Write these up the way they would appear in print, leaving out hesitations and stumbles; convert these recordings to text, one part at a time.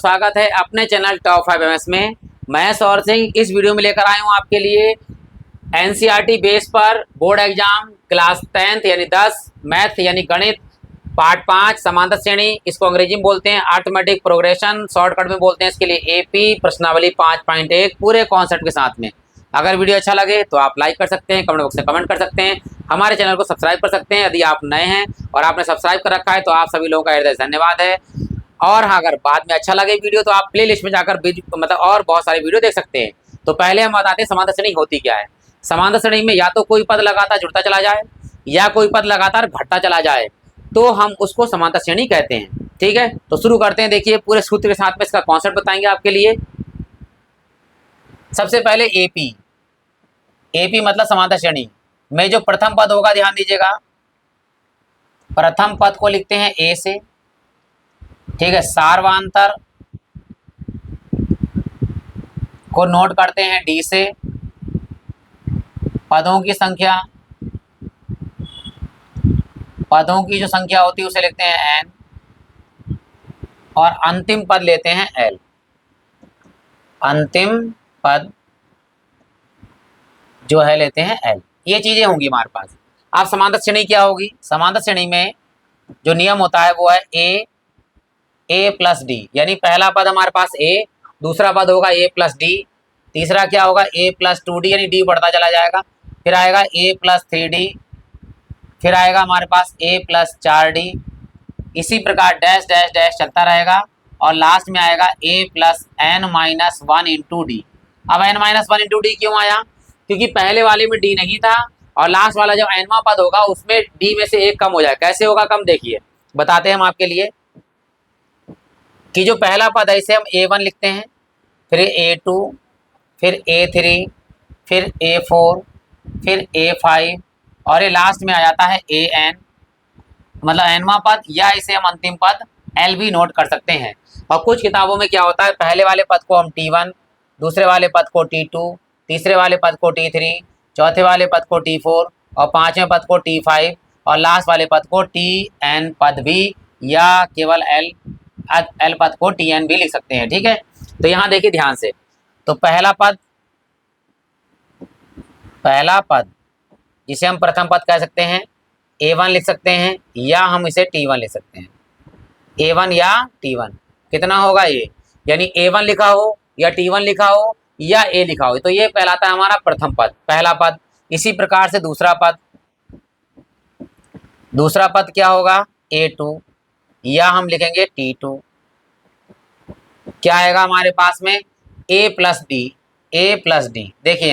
स्वागत है अपने चैनल टॉप 5 एमएस में। मैं सौर सिंह इस वीडियो में लेकर आया हूँ आपके लिए एनसीईआरटी बेस पर बोर्ड एग्जाम क्लास 10th यानी 10 मैथ यानी गणित पार्ट 5 समांतर श्रेणी, इसको अंग्रेजी में बोलते हैं अर्थमेटिक प्रोग्रेशन, शॉर्टकट में बोलते हैं इसके लिए एपी प्रश्नावली 5.1 पूरे कॉन्सेप्ट के साथ में। अगर वीडियो अच्छा लगे तो आप लाइक कर सकते हैं, कमेंट बॉक्स में कमेंट कर सकते हैं, हमारे चैनल को सब्सक्राइब कर सकते हैं यदि आप नए हैं और आपने सब्सक्राइब कर रखा है तो आप सभी लोगों का हृदय धन्यवाद है। और हाँ, अगर बाद में अच्छा लगे वीडियो तो आप प्ले लिस्ट में जाकर मतलब और बहुत सारे वीडियो देख सकते हैं। तो पहले हम बताते हैं समांतर श्रेणी होती क्या है। समांतर श्रेणी में या तो कोई पद लगातार जुड़ता चला जाए या कोई पद लगातार घटता चला जाए तो हम उसको समांतर श्रेणी कहते हैं। ठीक है, तो शुरू करते हैं। देखिए पूरे सूत्र के साथ में इसका कॉन्सेप्ट बताएंगे आपके लिए। सबसे पहले एपी, एपी मतलब समांतर श्रेणी में जो प्रथम पद होगा, ध्यान दीजिएगा, प्रथम पद को लिखते हैं ए से, ठीक है, सार्वधातुक को नोट करते हैं डी से, पदों की संख्या, पदों की जो संख्या होती है उसे लिखते हैं एन, और अंतिम पद लेते हैं एल। अंतिम पद जो है लेते हैं एल। ये चीजें होंगी हमारे पास। अब समांतर श्रेणी क्या होगी? समांतर श्रेणी में जो नियम होता है वो है ए प्लस डी, यानी पहला पद हमारे पास ए, दूसरा पद होगा ए प्लस डी, तीसरा क्या होगा ए प्लस 2d, यानी डी बढ़ता चला जाएगा, फिर आएगा ए प्लस 3d, फिर आएगा हमारे पास ए प्लस 4d, इसी प्रकार डैश डैश डैश चलता रहेगा और लास्ट में आएगा a plus N minus 1 into D. अब एन माइनस 1 इंटू डी क्यों आया? क्योंकि पहले वाले में डी नहीं था और लास्ट वाला जो एनवा पद होगा उसमें डी में से एक कम हो जाए। कैसे होगा कम? देखिए बताते हैं हम आपके लिए कि जो पहला पद है इसे हम A1 लिखते हैं, फिर A2, फिर A3, फिर A4, फिर A5 और ये लास्ट में आ जाता है AN, मतलब एनवा पद, या इसे हम अंतिम पद L भी नोट कर सकते हैं। और कुछ किताबों में क्या होता है, पहले वाले पद को हम T1, दूसरे वाले पद को T2, तीसरे वाले पद को T3, चौथे वाले पद को T4 और पांचवें पद को T5 और लास्ट वाले पद को TN पद भी, या केवल एल पद को TN भी लिख सकते हैं। ठीक है, तो यहाँ देखिए ध्यान से, तो पहला पद जिसे हम प्रथम पद कह सकते हैं A1 लिख सकते हैं, या हम इसे T1 लिख सकते हैं, A1 या T1 कितना होगा ये, यानी A1 लिखा हो या T1 लिखा हो या A लिखा हो, तो ये कहलाता है हमारा प्रथम पद, पहला पद। इसी प्रकार से दूसरा पद क्या होगा, A2, या हम लिखेंगे T2, क्या आएगा हमारे पास में A प्लस डी। देखिए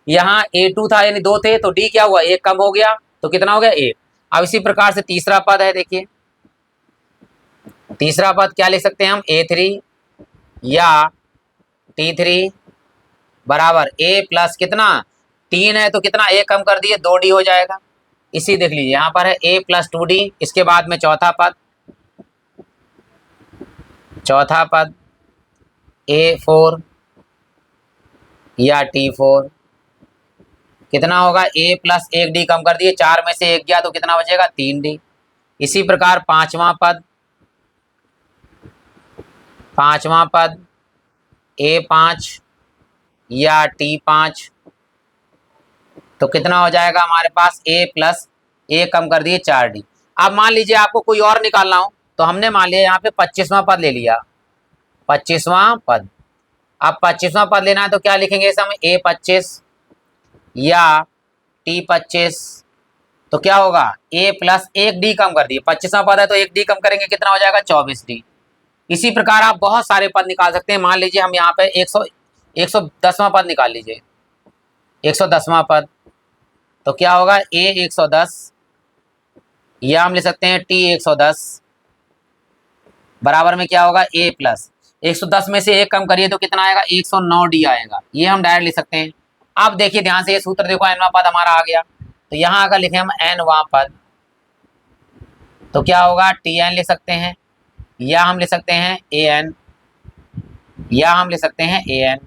यहाँ A2 था यानी 2 थे तो D क्या हुआ, 1 कम हो गया तो कितना हो गया 1। अब इसी प्रकार से तीसरा पद है, देखिए तीसरा पद क्या लिख सकते हैं हम, A3 या T3 बराबर A प्लस कितना 3 है तो कितना 1 कम कर दिए 2D हो जाएगा। इसी देख लीजिए यहाँ पर है A प्लस 2D, इसके बाद में चौथा पद A4 या T4, कितना होगा A प्लस 1D, कम कर दिए 4 में से 1 गया तो कितना बचेगा 3D। इसी प्रकार पांचवा पद A5 या T5, तो कितना हो जाएगा हमारे पास A प्लस 1 कम कर दिए 4D। अब मान लीजिए आपको कोई और निकालना हो तो हमने मान लिया यहाँ पे 25वां पद ले लिया, 25वां पद। अब 25वां पद लेना है तो क्या लिखेंगे इसे हम, A25 या T25, तो क्या होगा A प्लस 1D कम कर दिए, 25वां पद है तो 1D कम करेंगे कितना हो जाएगा 24D। इसी प्रकार आप बहुत सारे पद निकाल सकते हैं। मान लीजिए हम यहाँ पे 110वां पद निकाल लीजिए, 110वां पद, तो क्या होगा A 110 या हम ले सकते हैं T 110 बराबर में क्या होगा A प्लस 110 में से 1 कम करिए तो कितना आएगा 109D आएगा। ये हम डायरेक्ट लिख सकते हैं। अब देखिए ध्यान से, ये सूत्र देखो, एनवा पद हमारा आ गया, तो यहाँ अगर लिखें हम एनवा पद तो क्या होगा TN लिख सकते हैं, या हम लिख सकते हैं AN, या हम लिख सकते हैं AN,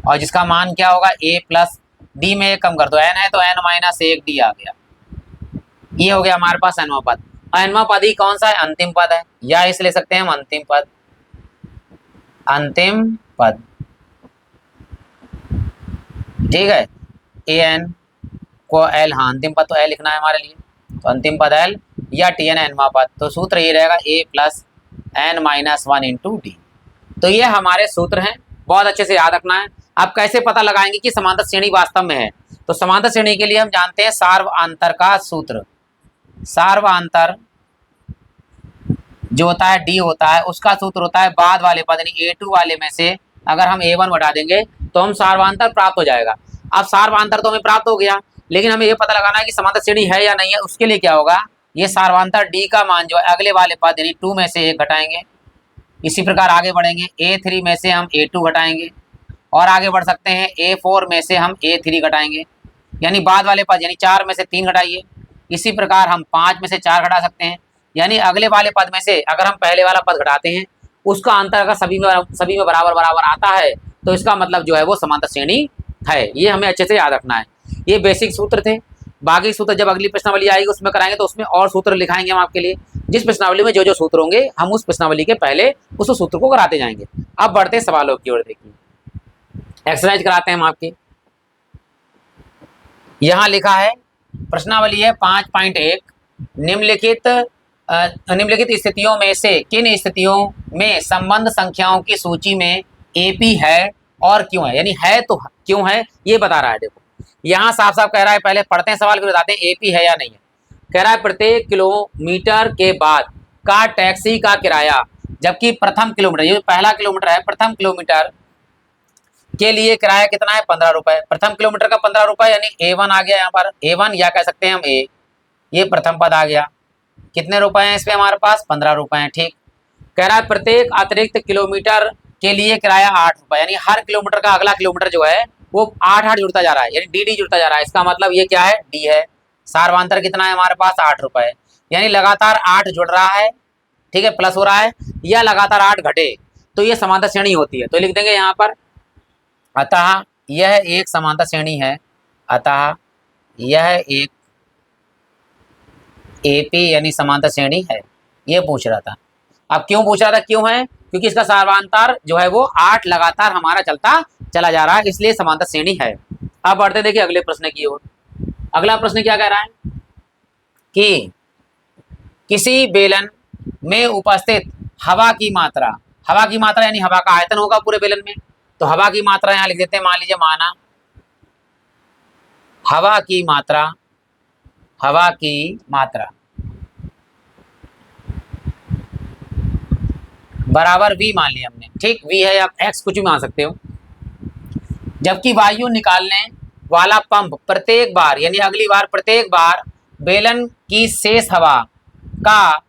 और जिसका मान क्या होगा A प्लस D में 1 कम कर दो, N है तो N माइनस 1D आ गया। ये हो गया हमारे पास एनवा पद। एनवा पद ही कौन सा है, अंतिम पद है, या इसे ले सकते हैं हम अंतिम पद। अंतिम पद, ठीक है। ए एन को एल, हाँ अंतिम पद तो एल लिखना है हमारे लिए, तो अंतिम पद एल या टी एन एनवा पद, तो सूत्र ये रहेगा A plus N minus one into D. तो ये हमारे सूत्र हैं, बहुत अच्छे से याद रखना है। आप कैसे पता लगाएंगे कि समांतर श्रेणी वास्तव में है, तो समांतर श्रेणी के लिए हम जानते हैं सार्वआंतर का सूत्र। सार्वआंतर जो होता है डी होता है, उसका सूत्र होता है बाद वाले पद यानी A2 वाले में से अगर हम A1 बढ़ा देंगे तो हम सार्वआंतर प्राप्त हो जाएगा। अब सार्वआंतर तो हमें प्राप्त हो गया, लेकिन हमें ये पता लगाना है कि समांतर श्रेणी है या नहीं है। उसके लिए क्या होगा, ये सार्वआंतर डी का मान जो है अगले वाले पद यानी 2 में से 1 घटाएंगे। इसी प्रकार आगे बढ़ेंगे, A3 में से हम A2 घटाएंगे, और आगे बढ़ सकते हैं A4 में से हम A3 घटाएंगे, यानी बाद वाले पद यानी 4 में से 3 घटाइए। इसी प्रकार हम 5 में से 4 घटा सकते हैं, यानी अगले वाले पद में से अगर हम पहले वाला पद घटाते हैं उसका अंतर अगर सभी में बराबर बराबर आता है तो इसका मतलब जो है वो समांतर श्रेणी है। ये हमें अच्छे से याद रखना है। ये बेसिक सूत्र थे, बाकी सूत्र जब अगली प्रश्नावली आएगी उसमें कराएंगे तो उसमें और सूत्र लिखाएंगे हम आपके लिए। जिस प्रश्नावली में जो जो सूत्र होंगे हम उस प्रश्नावली के पहले उस सूत्र को कराते जाएंगे। अब बढ़ते सवालों की ओर, देखिए एक्सरसाइज कराते हैं हम आपकी। यहाँ लिखा है प्रश्नावली है 5.1, निम्नलिखित स्थितियों में से किन स्थितियों में संबंध संख्याओं की सूची में एपी है और क्यों है, यानी है तो क्यों है ये बता रहा है। देखो यहाँ साफ साफ कह रहा है, पहले पढ़ते हैं सवाल फिर बताते हैं एपी है या नहीं है। कह रहा है प्रत्येक किलोमीटर के बाद का टैक्सी का किराया, जबकि प्रथम किलोमीटर, ये पहला किलोमीटर है, प्रथम किलोमीटर के लिए किराया कितना है 15 रुपए। प्रथम किलोमीटर का 15 रुपए यानी A1 आ गया यहाँ पर, A1 या कह सकते हैं हम A, ये प्रथम पद आ गया। कितने रुपए हैं इसमें हमारे पास 15 रुपए हैं, ठीक। कह रहा है प्रत्येक अतिरिक्त किलोमीटर के लिए किराया 8 रुपए, यानी हर किलोमीटर का अगला किलोमीटर जो है वो 8 जुड़ता जा रहा है, यानी डी जुड़ता जा रहा है। इसका मतलब ये क्या है, डी है। सार्वंतर कितना है हमारे पास 8 रुपए, यानी लगातार 8 जुड़ रहा है, ठीक है, प्लस हो रहा है, या लगातार 8 घटे तो ये समांतर श्रेणी होती है। तो लिख देंगे यहाँ पर अतः यह एक समांतर श्रेणी है, अतः यह एक एपी यानी समांतर श्रेणी है। ये पूछ रहा था। अब क्यों पूछ रहा था, क्यों है, क्योंकि इसका सार्वंतर जो है वो 8 लगातार हमारा चलता चला जा रहा है, इसलिए समांतर श्रेणी है। अब बढ़ते देखिए अगले प्रश्न की ओर। अगला प्रश्न क्या कह रहा है कि किसी बेलन में उपस्थित हवा की मात्रा, हवा की मात्रा यानी हवा का आयतन होगा पूरे बेलन में, तो हवा की मात्रा यहां लिख देते हैं, मान लीजिए माना हवा की मात्रा, हवा की मात्रा बराबर v मान लिया हमने, ठीक। v है, आप x कुछ भी मान सकते हो। जबकि वायु निकालने वाला पंप प्रत्येक बार यानी अगली बार प्रत्येक बार बेलन की शेष हवा का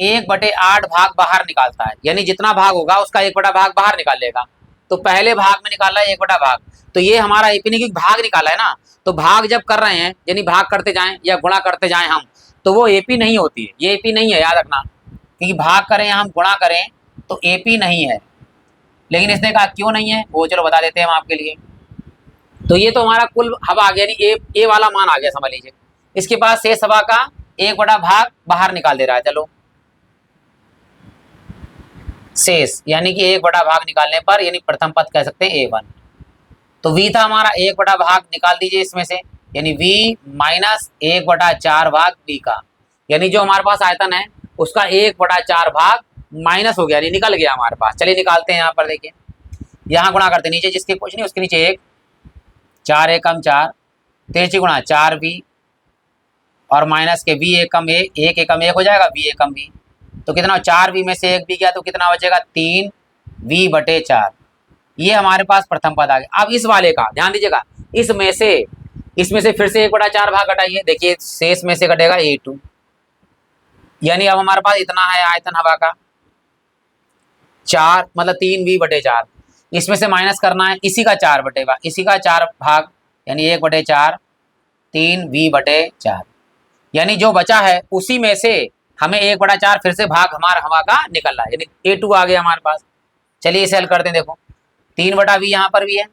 1/8 भाग बाहर निकालता है, यानी जितना भाग होगा उसका 1 बटा भाग बाहर निकाल लेगा। तो पहले भाग में निकाला है 1 बटा भाग, तो ये हमारा एपी की भाग निकाला है ना, तो भाग जब कर रहे हैं यानी भाग करते जाएं या गुणा करते जाएं हम, तो वो एपी नहीं होती है, ये एपी नहीं है, याद रखना। क्योंकि भाग करें या हम गुणा करें तो एपी नहीं है। लेकिन इसने कहा क्यों नहीं है, वो चलो बता देते हैं हम आपके लिए। तो ये तो हमारा कुल हवा आ गया, यानी ए वाला मान आ गया समझ लीजिए। इसके बाद शेष हवा का 1 बटा भाग बाहर निकाल दे रहा है, चलो शेष यानी कि 1 बटा भाग निकालने पर यानी प्रथम पद कह सकते हैं A1। तो V था हमारा 1 बटा भाग निकाल दीजिए इसमें से, यानी V माइनस 1/4 भाग B का, यानी जो हमारे पास आयतन है उसका 1/4 भाग माइनस हो गया, यानी निकल गया हमारे पास। चलिए निकालते हैं, यहाँ पर देखिए, यहाँ गुणा करते नीचे जिसके कुछ नहीं उसके नीचे 1, 4 एकम 4, तिरछी गुणा 4V और माइनस के V एकम 1, 1 एकम 1 हो जाएगा, V एकम V, तो कितना 4V में से 1 भी गया तो कितना बचेगा 3V/4। ये हमारे पास प्रथम पद आ गया। अब इस वाले का ध्यान दीजिएगा, इसमें से फिर से 1/4 भाग घटाइए, देखिए शेष में से घटेगा A2, यानी अब हमारे पास इतना है आयतन हवा का 4 मतलब 3V/4, इसमें से माइनस करना है इसी का 4 इसी का 4 भाग यानी 1/4 3V/4, यानी जो बचा है उसी में से हमें 1/4 फिर से भाग हमारा हवा का निकल रहा है, यानी A2 आ गया हमारे पास। चलिए इसे हल करते हैं, देखो 3/V यहाँ पर भी है,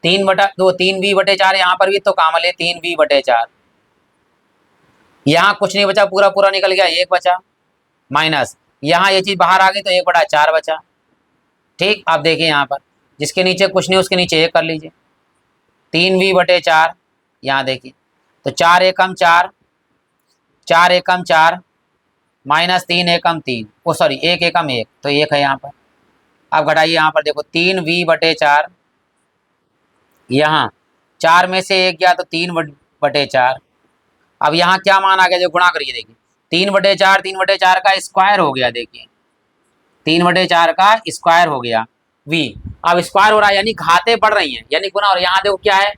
3V/4 यहाँ पर भी, तो कामल है 3V/4। यहाँ कुछ नहीं बचा, पूरा पूरा निकल गया, 1 बचा, माइनस यहाँ ये चीज बाहर आ गई तो 1/4 बचा, ठीक, आप देखिए यहाँ पर जिसके नीचे कुछ नहीं उसके नीचे 1 कर लीजिए। 3v/4 यहाँ देखिए, तो 4 एकम 4, 4 एकम 4 माइनस 3 एकम 3, ओ सॉरी 1 एकम 1, तो 1 है यहाँ पर। अब घटाइए यहाँ पर देखो 3v/4, यहाँ 4 में से 1 गया तो 3/4। अब यहाँ क्या मान आ गया, जो गुणा करिए देखिए 3/4, 3/4 का स्क्वायर हो गया, देखिए 3/4 का स्क्वायर हो गया v। अब स्क्वायर हो रहा है यानी घाते बढ़ रही हैं, यानी गुना। और यहाँ देखो क्या है,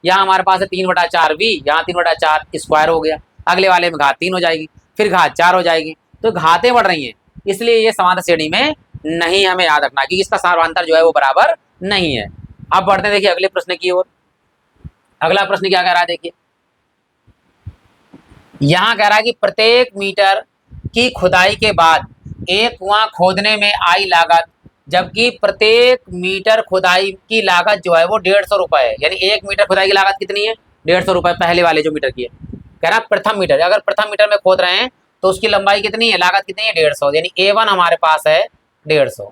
यहाँ हमारे पास है 3/4v, यहाँ 3/4 स्क्वायर हो गया, अगले वाले में घात 3 हो जाएगी, फिर घात 4 हो जाएगी, तो घाते बढ़ रही हैं, इसलिए ये समांतर श्रेणी में नहीं, हमें याद रखना कि इसका सार्वधान्तर जो है वो बराबर नहीं है। अब बढ़ते हैं देखिए अगले प्रश्न की ओर। अगला प्रश्न क्या कह रहा है देखिए, यहाँ कह रहा है कि प्रत्येक मीटर की खुदाई के बाद एक कुआं खोदने में आई लागत, जबकि प्रत्येक मीटर खुदाई की लागत जो है वो 150 रुपए है। यानी 1 मीटर खुदाई की लागत कितनी है, 150 रुपए, पहले वाले जो मीटर की है। कह रहा प्रथम मीटर, अगर प्रथम मीटर में खोद रहे हैं तो उसकी लंबाई कितनी है, लागत कितनी है, 150, यानी A1 हमारे पास है 150।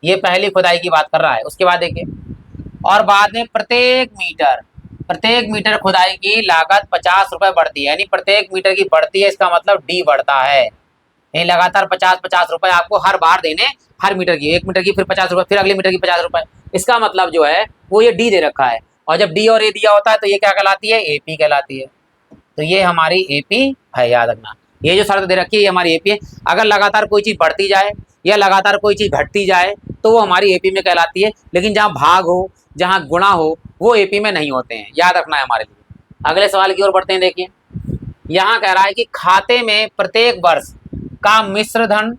ये पहली खुदाई की बात कर रहा है। उसके बाद देखिए, और बाद में प्रत्येक मीटर खुदाई की लागत 50 रुपए बढ़ती है, यानी प्रत्येक मीटर की बढ़ती है, इसका मतलब डी बढ़ता है। यानी लगातार 50-50 रुपए आपको हर बार देने, हर मीटर की, 1 मीटर की फिर 50 रुपए, फिर अगले मीटर की 50 रुपए। इसका मतलब जो है वो ये डी दे रखा है, और जब डी और ए दिया होता है तो ये क्या कहलाती है, एपी कहलाती है। तो ये हमारी एपी है, याद रखना। ये जो शर्त दे रखी है ये हमारी एपी है। अगर लगातार कोई चीज बढ़ती जाए या लगातार कोई चीज घटती जाए तो वो हमारी एपी में कहलाती है, लेकिन जहाँ भाग हो, जहाँ गुणा हो, वो एपी में नहीं होते हैं, याद रखना है हमारे लिए। अगले सवाल की ओर बढ़ते हैं। देखिए यहाँ कह रहा है कि खाते में प्रत्येक वर्ष का मिश्र धन,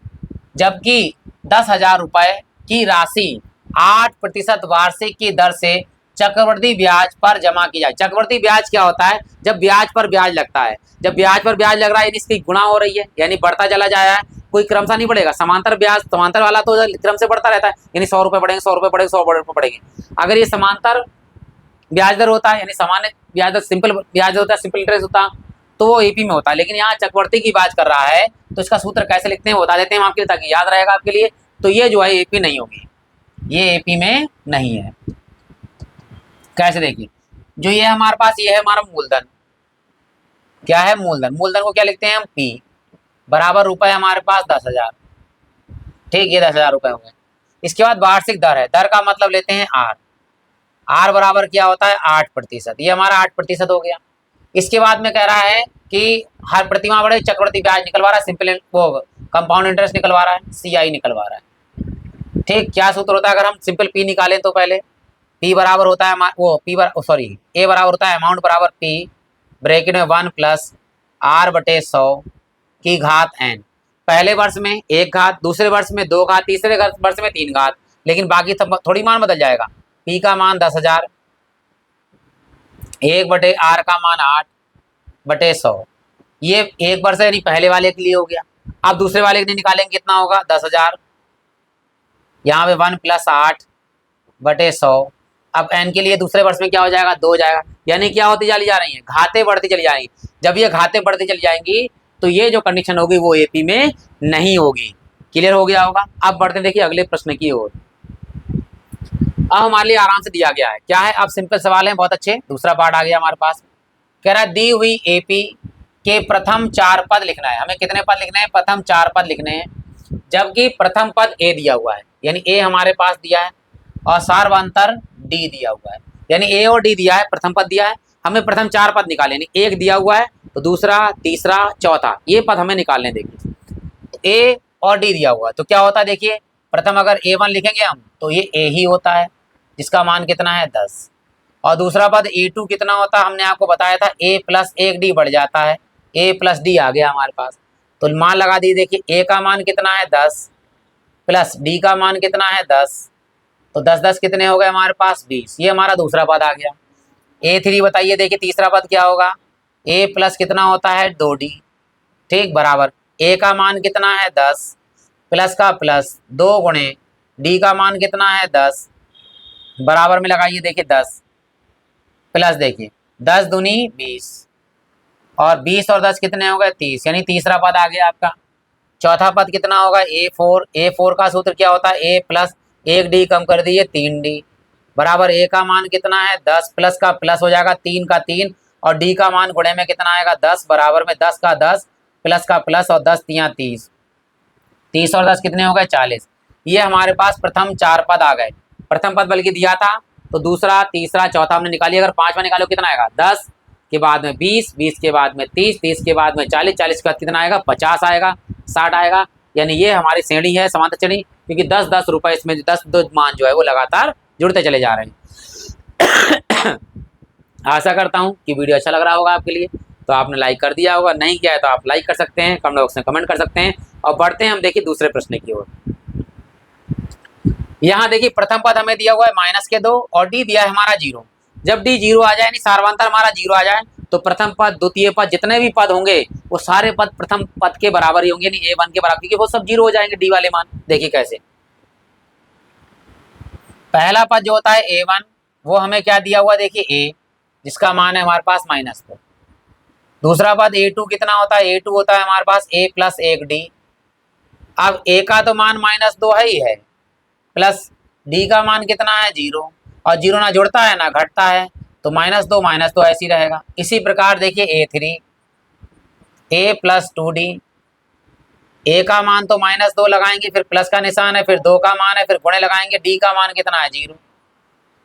जबकि 10,000 रुपए की राशि 8% वार्षिक की दर से चक्रवर्ती ब्याज पर जमा की जाए। चक्रवर्ती ब्याज क्या होता है, जब ब्याज पर ब्याज लगता है, जब ब्याज पर ब्याज लग रहा है यानी इसकी गुणा हो रही है, यानी बढ़ता चला जा रहा है, कोई क्रमशः नहीं बढ़ेगा। समांतर ब्याज, समांतर वाला तो क्रम से बढ़ता रहता है, यानी 100 रुपए बढ़ेंगे, 100 रुपए बढ़ेंगे, 100 रुपए बढ़ेंगे। अगर ये समांतर ब्याज दर होता है, यानी सामान्य ब्याज दर, सिंपल ब्याज होता है, सिंपल इंटरेस्ट होता, तो वो एपी में होता है। लेकिन यहाँ चक्रवर्ती की बात कर रहा है, तो इसका सूत्र कैसे लिखते हैं बता देते हैं आपके लिए, ताकि याद रहेगा आपके लिए। तो ये जो है एपी नहीं होगी, ये एपी में नहीं है। कैसे देखिए, जो ये हमारे पास, ये है हमारा मूलधन, क्या है मूलधन, मूलधन को क्या लिखते हैं हम, पी बराबर रुपए हमारे पास 10,000, ठीक, ये 10,000 रुपए हो गए। इसके बाद वार्षिक दर है, दर का मतलब लेते हैं आर, आर बराबर क्या होता है 8%, ये हमारा 8% हो गया। इसके बाद में कह रहा है कि हर प्रतिमाह बढ़े चक्रवर्ती ब्याज निकलवा रहा है, सिंपल वो कंपाउंड इंटरेस्ट निकलवा रहा है, सीआई निकलवा रहा है। ठीक, क्या सूत्र होता है, अगर हम सिंपल पी निकालें तो पहले पी बराबर होता है वो पी सॉरी ए बराबर होता है अमाउंट बराबर पी ब्रैकेट में 1 प्लस R/100 की घात n। पहले वर्ष में 1 घात, दूसरे वर्ष में 2 घात, तीसरे वर्ष में 3 घात, लेकिन बाकी थोड़ी मान बदल जाएगा। पी का मान 10,000, 1/R का मान 8/100, ये 1 वर्ष यानी पहले वाले के लिए हो गया। अब दूसरे वाले के लिए निकालेंगे, कितना होगा 10,000, यहाँ पे 1 प्लस 8/100। अब n के लिए दूसरे वर्ष में क्या हो जाएगा, 2 हो जाएगा। यानी क्या होती चली जा रही है, घाते बढ़ती चली जाएंगी। जब ये घाते बढ़ती चली जाएंगी तो ये जो कंडीशन होगी वो एपी में नहीं होगी। क्लियर हो गया होगा। अब बढ़ते देखिए अगले प्रश्न की ओर। अब हमारे लिए आराम से दिया गया है, क्या है, अब सिंपल सवाल है, बहुत अच्छे। दूसरा पार्ट आ गया हमारे पास, कह रहा है दी हुई एपी के प्रथम 4 पद लिखना है। हमें कितने पद लिखने हैं, प्रथम 4 पद लिखने हैं, जबकि प्रथम पद ए दिया हुआ है, यानी ए हमारे पास दिया है, और सार्वधान्तर डी दिया हुआ है, यानी ए और डी दिया है, प्रथम पद दिया है। हमें प्रथम 4 पद निकाले, यानी एक दिया हुआ है तो दूसरा, तीसरा, चौथा, ये पद हमें निकालने। देखिए ए और डी दिया हुआ है तो क्या होता है, देखिए प्रथम अगर A1 लिखेंगे हम तो ये ए ही होता है, जिसका मान कितना है 10, और दूसरा पद A2 कितना होता है, हमने आपको बताया था A प्लस 1 डी बढ़ जाता है, A प्लस डी आ गया हमारे पास। तो मान लगा दी, देखिए A का मान कितना है 10 प्लस डी का मान कितना है 10, तो 10-10 कितने हो गए हमारे पास 20, ये हमारा दूसरा पद आ गया। A3 बताइए, देखिए तीसरा पद क्या होगा, A प्लस कितना होता है 2D, ठीक, बराबर A का मान कितना है 10 प्लस का प्लस 2 गुणे डी का मान कितना है 10, बराबर में लगाइए, देखिए 10 प्लस, देखिए 10 दूनी 20, और 20 और 10 कितने हो गए 30, यानी तीसरा पद आ गया आपका। चौथा पद कितना होगा A4, A4 का सूत्र क्या होता है A प्लस एक डी कम कर दिए 3D बराबर ए का मान कितना है 10 प्लस का प्लस हो जाएगा 3 का 3 और डी का मान गुणे में कितना आएगा 10 बराबर में 10 का 10 प्लस का प्लस और 10 तियां 30, 30 और 10 कितने हो गए 40। ये हमारे पास प्रथम 4 पद आ गए। प्रथम पद बल्कि दिया था तो दूसरा तीसरा चौथा हमने निकाली। अगर पांचवा निकालो कितना आएगा 10 के बाद में 20, 20 के बाद में 30, 30 के बाद में 40, 40 के बाद कितना आएगा 50 आएगा 60 आएगा। यानी ये हमारी श्रेणी है समांतर श्रेणी, क्योंकि 10-10 रुपए इसमें 10 मान जो है वो लगातार जुड़ते चले जा रहे हैं। आशा करता हूँ कि वीडियो अच्छा लग रहा होगा आपके लिए, तो आपने लाइक कर दिया होगा, नहीं किया है तो आप लाइक कर सकते हैं, कमेंट बॉक्स में कमेंट कर सकते हैं। और बढ़ते हैं हम देखिए दूसरे प्रश्न की ओर। यहाँ देखिए प्रथम पद हमें दिया हुआ है -2 और डी दिया है हमारा 0। जब डी 0 आ जाए यानी सार्वंतर हमारा 0 आ जाए तो प्रथम पद द्वितीय पद जितने भी पद होंगे वो सारे पद प्रथम पद के बराबर ही होंगे, यानी A1 के बराबर, क्योंकि वो सब 0 हो जाएंगे डी वाले मान। देखिए कैसे, पहला पद जो होता है A1 वो हमें क्या दिया हुआ देखिए A, जिसका मान है हमारे पास -2। दूसरा पद A2 कितना होता है, A2 होता है हमारे पास A प्लस 1D। अब A का तो मान -2 है ही है, प्लस D का मान कितना है 0, और 0 ना जुड़ता है ना घटता है, तो -2 ऐसी रहेगा। इसी प्रकार देखिए A3 A plus 2D, A का मान तो -2 लगाएंगे, फिर प्लस का निशान है, फिर 2 का मान है, फिर गुणे लगाएंगे, D का मान कितना है 0,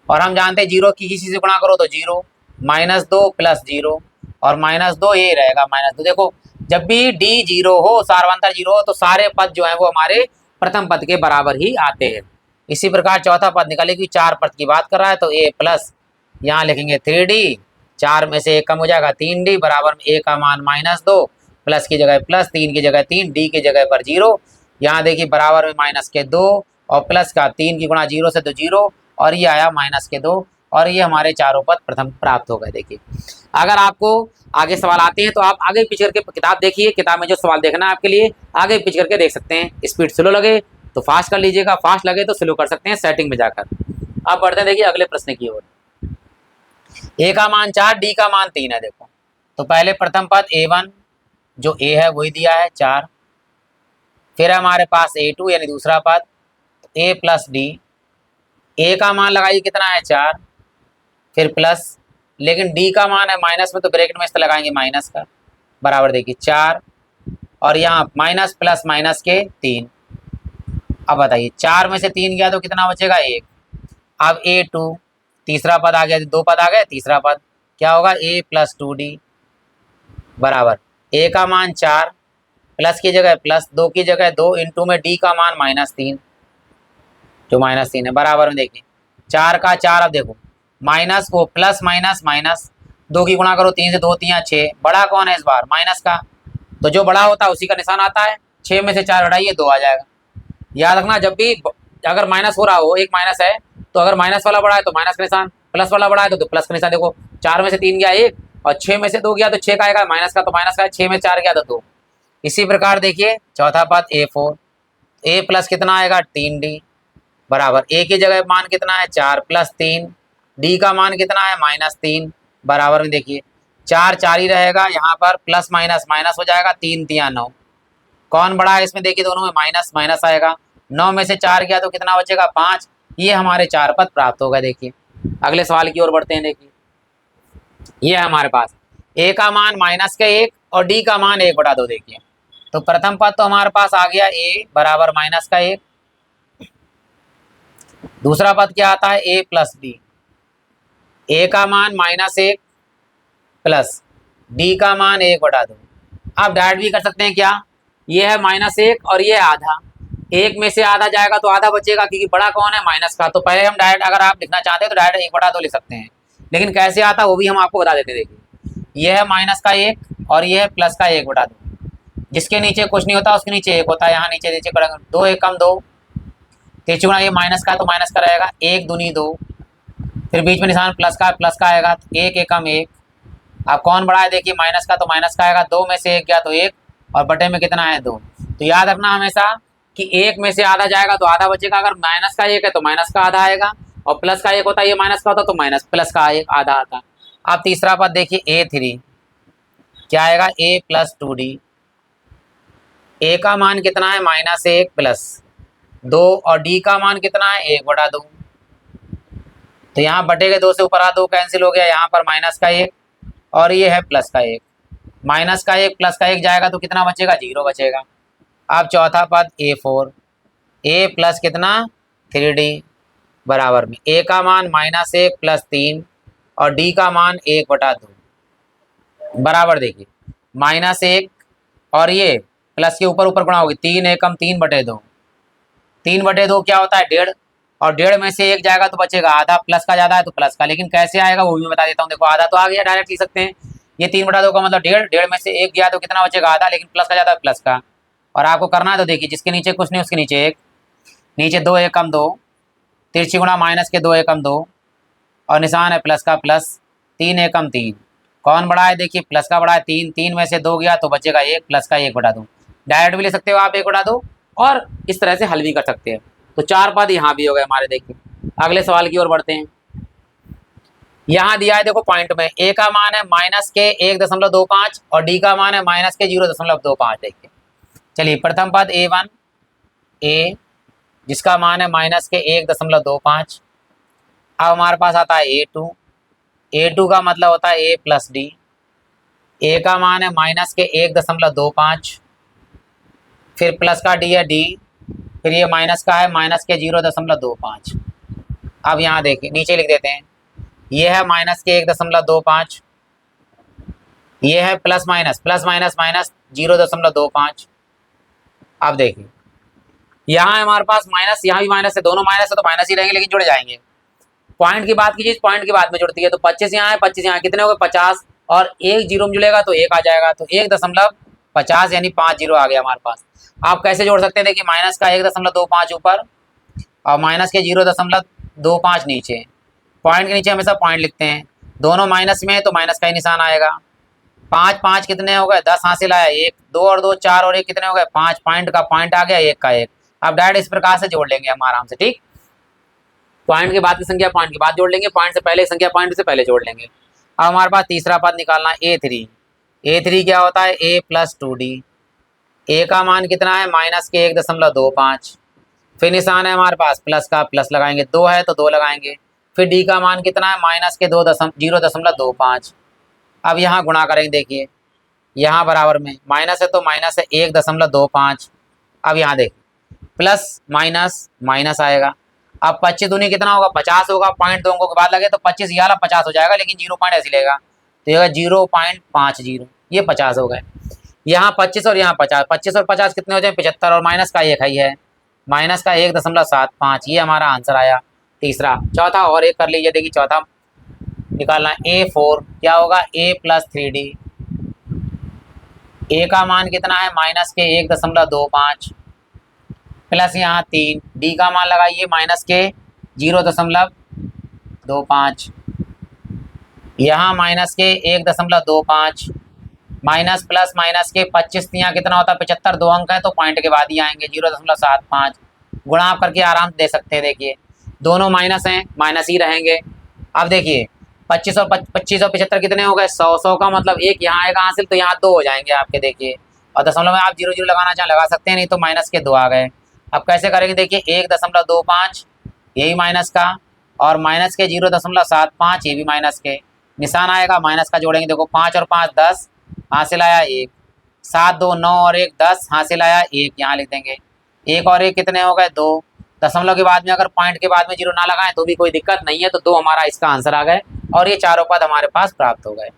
और हम जानते हैं 0 की किसी से गुणा करो तो 0, -2 प्लस 0 और -2 ये रहेगा -2। देखो जब भी D 0 हो, सार्वंतर 0 हो, तो सारे पद जो है वो हमारे प्रथम पद के बराबर ही आते हैं। इसी प्रकार चौथा पद निकाले कि 4 पद की बात कर रहा है तो A प्लस यहाँ लिखेंगे 3D, 4 में से 1 कम हो जाएगा 3D बराबर में A का मान -2 प्लस की जगह प्लस, 3 की जगह 3, D की जगह पर 0। यहाँ देखिए बराबर में -2 और प्लस का 3 की गुणा 0 से तो 0, और ये आया -2, और ये हमारे चारों पद प्रथम प्राप्त हो गए। देखिए अगर आपको आगे सवाल आते हैं तो आप आगे पीछे करके किताब देखिए, किताब में जो सवाल देखना है आपके लिए आगे पीछे करके देख सकते हैं। स्पीड स्लो लगे तो फास्ट कर लीजिएगा, फास्ट लगे तो स्लो कर सकते हैं सेटिंग में जाकर। अब बढ़ते हैं देखिए अगले प्रश्न की ओर। A का मान 4, D का मान 3 है। देखो तो पहले प्रथम पद A1 जो A है वही दिया है 4, फिर हमारे पास A2 यानी दूसरा पद A प्लस D, A का मान लगाइए कितना है 4, फिर प्लस, लेकिन D का मान है माइनस में तो ब्रैकेट में इस तरह लगाएंगे माइनस का, बराबर देखिए 4 और यहाँ माइनस प्लस माइनस के 3। अब बताइए 4 में से 3 गया तो कितना बचेगा 1। अब A2 तीसरा पद आ गया, 2 पद आ गए, तीसरा पद क्या होगा A प्लस 2D बराबर A का मान 4 प्लस की जगह प्लस, 2 की जगह 2 इंटू में D का मान -3 जो -3 है बराबर में देखिए 4 का 4। अब देखो माइनस को प्लस माइनस माइनस, 2 की गुणा करो 3 से 2 3 6, बड़ा कौन है इस बार माइनस का, तो जो बड़ा होता है उसी का निशान आता है। 6 में से 4 हटाइए 2 आ जाएगा। याद रखना जब भी अगर माइनस हो रहा हो, एक माइनस है तो अगर माइनस वाला बड़ा है तो माइनस का निशान, प्लस वाला बड़ा है तो प्लस का निशान। देखो 4 में से 3 गया 1 और 6 में से 2 गया तो 6 का आएगा माइनस का, तो माइनस का है, 6 में 4 गया तो 2। इसी प्रकार देखिए चौथा पद A4, A प्लस कितना आएगा 3D बराबर A की जगह मान कितना है 4 प्लस 3, D का मान कितना है -3 बराबर में देखिए 4 4 ही रहेगा, यहाँ पर प्लस माइनस माइनस हो जाएगा, 3 3 9। कौन बड़ा है इसमें देखिए, दोनों में माइनस माइनस आएगा, 9 में से 4 गया तो कितना बचेगा 5। ये हमारे 4 पद प्राप्त हो गए। देखिए अगले सवाल की ओर बढ़ते हैं। देखिए ये है हमारे पास A का मान -1 और D का मान 1/2। देखिए तो प्रथम पद तो हमारे पास आ गया A बराबर -1, दूसरा पद क्या आता है A प्लस D, A का मान -1 प्लस D का मान 1/2। आप डायरेक्ट भी कर सकते हैं क्या, ये है -1 और ये आधा, 1 में से आधा जाएगा तो आधा बचेगा, क्योंकि बड़ा कौन है माइनस का। तो पहले हम डायरेक्ट अगर आप लिखना चाहते हैं तो डायरेक्ट 1/2 लिख सकते हैं, लेकिन कैसे आता वो भी हम आपको बता देते हैं। देखिए ये है -1 और ये है प्लस का 1/2, जिसके नीचे कुछ नहीं होता उसके नीचे 1 होता है। यहाँ नीचे नीचे करेंगे 2 1 कम 2, तिरछुणा ये माइनस का तो माइनस का रहेगा, 1 दूनी 2, फिर बीच में निशान प्लस का आएगा, 1 1 कम 1। अब कौन बड़ा है देखिए माइनस का तो माइनस का आएगा, 2 में से 1 गया तो 1 और बटे में कितना है 2। तो याद रखना हमेशा कि 1 में से आधा जाएगा तो आधा बचेगा, अगर माइनस का 1 है तो माइनस का आधा आएगा, और प्लस का 1 होता है ये माइनस का होता तो माइनस प्लस का 1 आधा आता। अब तीसरा पद देखिए A3 क्या आएगा A प्लस 2D, A का मान कितना है -1 प्लस 2 और डी का मान कितना है 1/2। तो यहाँ बटे के 2 से ऊपर आ 2 कैंसिल हो गया, यहाँ पर -1 और ये है +1। -1 +1 जाएगा तो कितना बचेगा 0 बचेगा। अब चौथा पद A4, a प्लस कितना 3D बराबर में a का मान -1 + 3 और d का मान 1/2 बराबर। देखिए -1 और ये प्लस के ऊपर ऊपर गुणा होगी, 3 एकम 3/2, 3/2 क्या होता है 1.5 और 1.5 में से 1 जाएगा तो बचेगा आधा, प्लस का ज्यादा है तो प्लस का, लेकिन कैसे आएगा वो भी मैं बता देता हूँ। देखो आधा तो आ गया, डायरेक्ट लिख सकते हैं, ये 3/2 का मतलब 1.5, 1.5 में से 1 गया तो कितना बचेगा आधा, लेकिन प्लस का ज्यादा है प्लस का। और आपको करना है तो देखिए जिसके नीचे कुछ नहीं उसके नीचे 1, नीचे 2 एकम 2, तिरछी गुणा माइनस के 2 एकम 2 और निशान है प्लस का प्लस, 3 एकम 3, कौन बड़ा है देखिए प्लस का बड़ा है, 3, 3 में से 2 गया तो बचेगा 1, प्लस का 1/2। डायरेक्ट भी ले सकते हो आप 1/2 और इस तरह से हल भी कर सकते हैं। तो 4 पद यहाँ भी हो गए हमारे। देखिए अगले सवाल की ओर बढ़ते हैं। यहाँ दिया है देखो पॉइंट में, a का मान है -1.25 और d का मान है -0.25। देखिए चलिए प्रथम पद A1 a जिसका मान है -1.25। अब हमारे पास आता है A2, A2 का मतलब होता है a + d, a का मान है -1.25, फिर प्लस का d है d, फिर ये माइनस का है -0.25। अब यहाँ देखिए नीचे लिख देते हैं, ये है -1.25, ये है प्लस माइनस 0.25। अब देखिए यहाँ हमारे पास माइनस, यहाँ भी माइनस है, दोनों माइनस है तो माइनस ही रहेंगे लेकिन जुड़ जाएंगे। पॉइंट की बात कीजिए, पॉइंट की बात में जुड़ती है, तो 25 यहाँ है, 25 यहाँ, कितने हो गए 50 और 1 0 में जुड़ेगा तो 1 आ जाएगा, तो 1.50 यानी 5 0 आ गया हमारे पास। आप कैसे जोड़ सकते हैं, देखिए माइनस का 1.25 ऊपर और माइनस के 0.25 नीचे, पॉइंट के नीचे हमेशा पॉइंट लिखते हैं, दोनों माइनस में है तो माइनस का ही निशान आएगा। 5 5 कितने हो गए 10 हासिल आया, 1 2 और 2 4 और 1 कितने हो गए 5, पॉइंट का पॉइंट आ गया, 1 का 1। अब डायरेक्ट इस प्रकार से जोड़ लेंगे हम आराम से, ठीक। पॉइंट के बाद की संख्या पॉइंट के बाद जोड़ लेंगे, पॉइंट से पहले की संख्या पॉइंट से पहले जोड़ लेंगे। अब हमारे पास तीसरा पद निकालना है A3, A3 क्या होता है a + 2d, a का मान कितना है -1.25, फिर निशान है हमारे पास प्लस का, प्लस लगाएंगे, 2 है तो 2 लगाएंगे, फिर d का मान कितना है -0.25। अब यहाँ गुणा करेंगे, देखिए यहाँ बराबर में माइनस है तो माइनस है 1.25। अब यहाँ देखिए प्लस माइनस माइनस आएगा, अब 25 दूनी कितना होगा 50 होगा, पॉइंट 2 अंकों के बाद लगे तो 25 ये वाला 50 हो जाएगा, लेकिन 0 पॉइंट ऐसे लेगा तो ये 0.50, ये 50 हो गए। यहाँ 25 और यहाँ 50, 25 और 50 कितने हो जाए 75 और माइनस का 1 ही है, माइनस का 1.75, ये हमारा आंसर आया तीसरा। चौथा और एक कर लीजिए, देखिए चौथा निकालना A4 क्या होगा a + 3d, a का मान कितना है -1.25 प्लस यहाँ 3, d का मान लगाइए -0.25, यहाँ -1.25, माइनस प्लस माइनस के 25 यहाँ कितना होता है 75, 2 अंक है तो पॉइंट के बाद ही आएंगे 0.75, गुणा आप करके आराम से दे सकते हैं। देखिए दोनों माइनस हैं, माइनस ही रहेंगे। अब देखिए 25 और 75 कितने हो गए 100, 100 का मतलब 1 यहाँ आएगा हासिल तो यहाँ 2 हो जाएंगे आपके। देखिए और दशमलव में आप 0 0 लगाना चाहें लगा सकते हैं, नहीं तो माइनस के 2 आ गए। अब कैसे करेंगे, देखिए 1.25 यही माइनस का और माइनस के 0.75 ये भी माइनस के, निशान आएगा माइनस का, जोड़ेंगे देखो 5 और 5 10 हासिल आया 1, 7 2 9 और 1 10 हासिल आया 1, यहाँ लिख देंगे 1 और 1 कितने हो गए 2, दशमलव के बाद में अगर पॉइंट के बाद में 0 ना लगाएं तो भी कोई दिक्कत नहीं है, तो 2 हमारा इसका आंसर आ गए और ये चारों पद हमारे पास प्राप्त हो गए।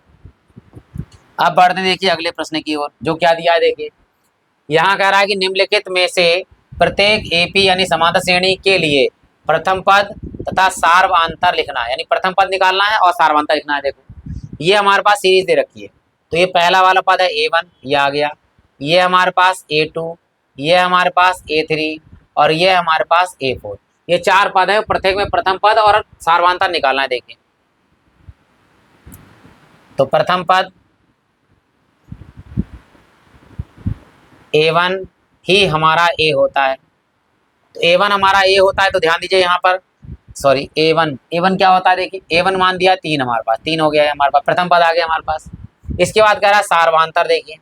अब बढ़ते देखिए अगले प्रश्न की ओर, जो क्या दिया है देखिए, यहाँ कह रहा है कि निम्नलिखित में से प्रत्येक एपी यानी समांतर श्रेणी के लिए प्रथम पद तथा सार्वधातर लिखना है, यानी प्रथम पद निकालना है और सार्वधातर लिखना है। देखो ये हमारे पास सीरीज दे रखी है, तो ये पहला वाला पद है A1, ये आ गया, ये हमारे पास A2, ये हमारे पास A3 और ये हमारे पास A4, ये 4 पद है, प्रत्येक में प्रथम पद और सार्वधातर निकालना है। देखिए तो प्रथम पद A1 ही हमारा A होता है, तो A1 हमारा A होता है, तो ध्यान दीजिए यहाँ पर सॉरी A1 क्या होता है, देखिए A1 मान दिया 3, हमारे पास 3 हो गया है, हमारे पास प्रथम पद आ गया हमारे पास। इसके बाद कह रहा है सार्वधातर, देखिए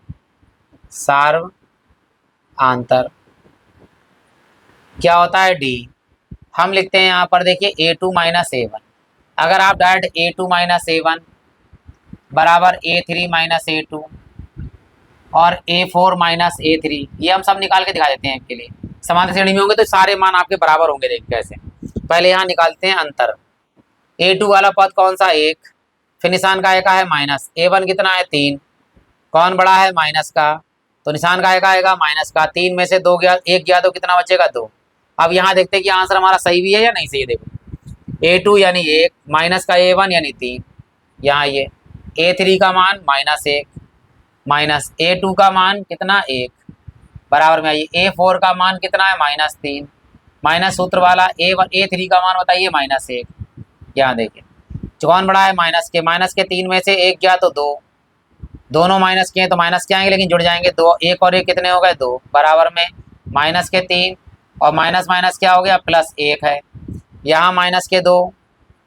सार्वधातर क्या होता है डी। हम लिखते हैं यहाँ पर देखिए A2 माइनस A1। अगर आप डायरेक्ट A2 माइनस A1 बराबर A3 माइनस A2 और A4 माइनस A3, ये हम सब निकाल के दिखा देते हैं आपके लिए। समांतर श्रेणी में होंगे तो सारे मान आपके बराबर होंगे। देख कैसे, पहले यहाँ निकालते हैं अंतर। A2 वाला पद कौन सा, 1, फिर निशान का का है माइनस। A1 कितना है 3, कौन बड़ा है माइनस का, तो निशान का आएगा माइनस का। 3 में से 2 गया, 1 गया तो कितना बचेगा 2। अब यहाँ देखते हैं कि आंसर हमारा सही भी है या नहीं सही है। देखो A2 यानी 1 माइनस का A1 यानी 3, यहाँ ये A3 का मान -1 माइनस A2 का मान कितना 1 बराबर में आइए A4 का मान कितना है -3 माइनस सूत्र वाला A3 का मान बताइए -1। यहाँ देखिए कौन बड़ा है माइनस के 3 में से 1 गया तो 2, दोनों माइनस के हैं तो माइनस के आएंगे लेकिन जुड़ जाएंगे। 2 1 और 1 कितने हो गए 2 बराबर में माइनस के 3 और माइनस माइनस क्या हो गया +1 है। यहाँ माइनस के 2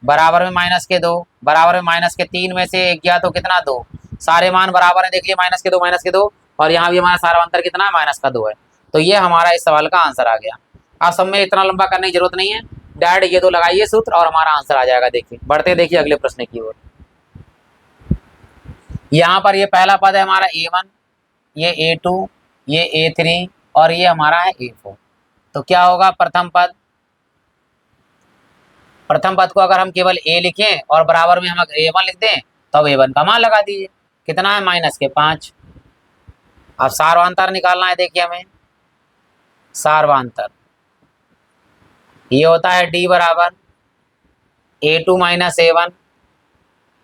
बराबर में माइनस के 2 बराबर में माइनस के 3 में से 1 गया तो कितना 2। सारे मान बराबर है देख लिए माइनस के दो और यहाँ भी हमारा सारा अंतर कितना है -2 है। तो ये हमारा इस सवाल का आंसर आ गया। आप सब में इतना लंबा करने की जरूरत नहीं है, डायरेक्ट ये दो लगाइए सूत्र और हमारा आंसर आ जाएगा। देखिए बढ़ते देखिए अगले प्रश्न की ओर। यहाँ पर ये पहला पद है हमारा A1, ये A2, ये A3 और ये हमारा है A4। तो क्या होगा प्रथम पद को अगर हम केवल A लिखें और बराबर में हम A1 लिख दें तो अब A1 का मान लगा दीजिए, कितना है -5। अब सार्वांतर निकालना है। देखिए हमें सार्वांतर ये होता है D बराबर A2 माइनस A1।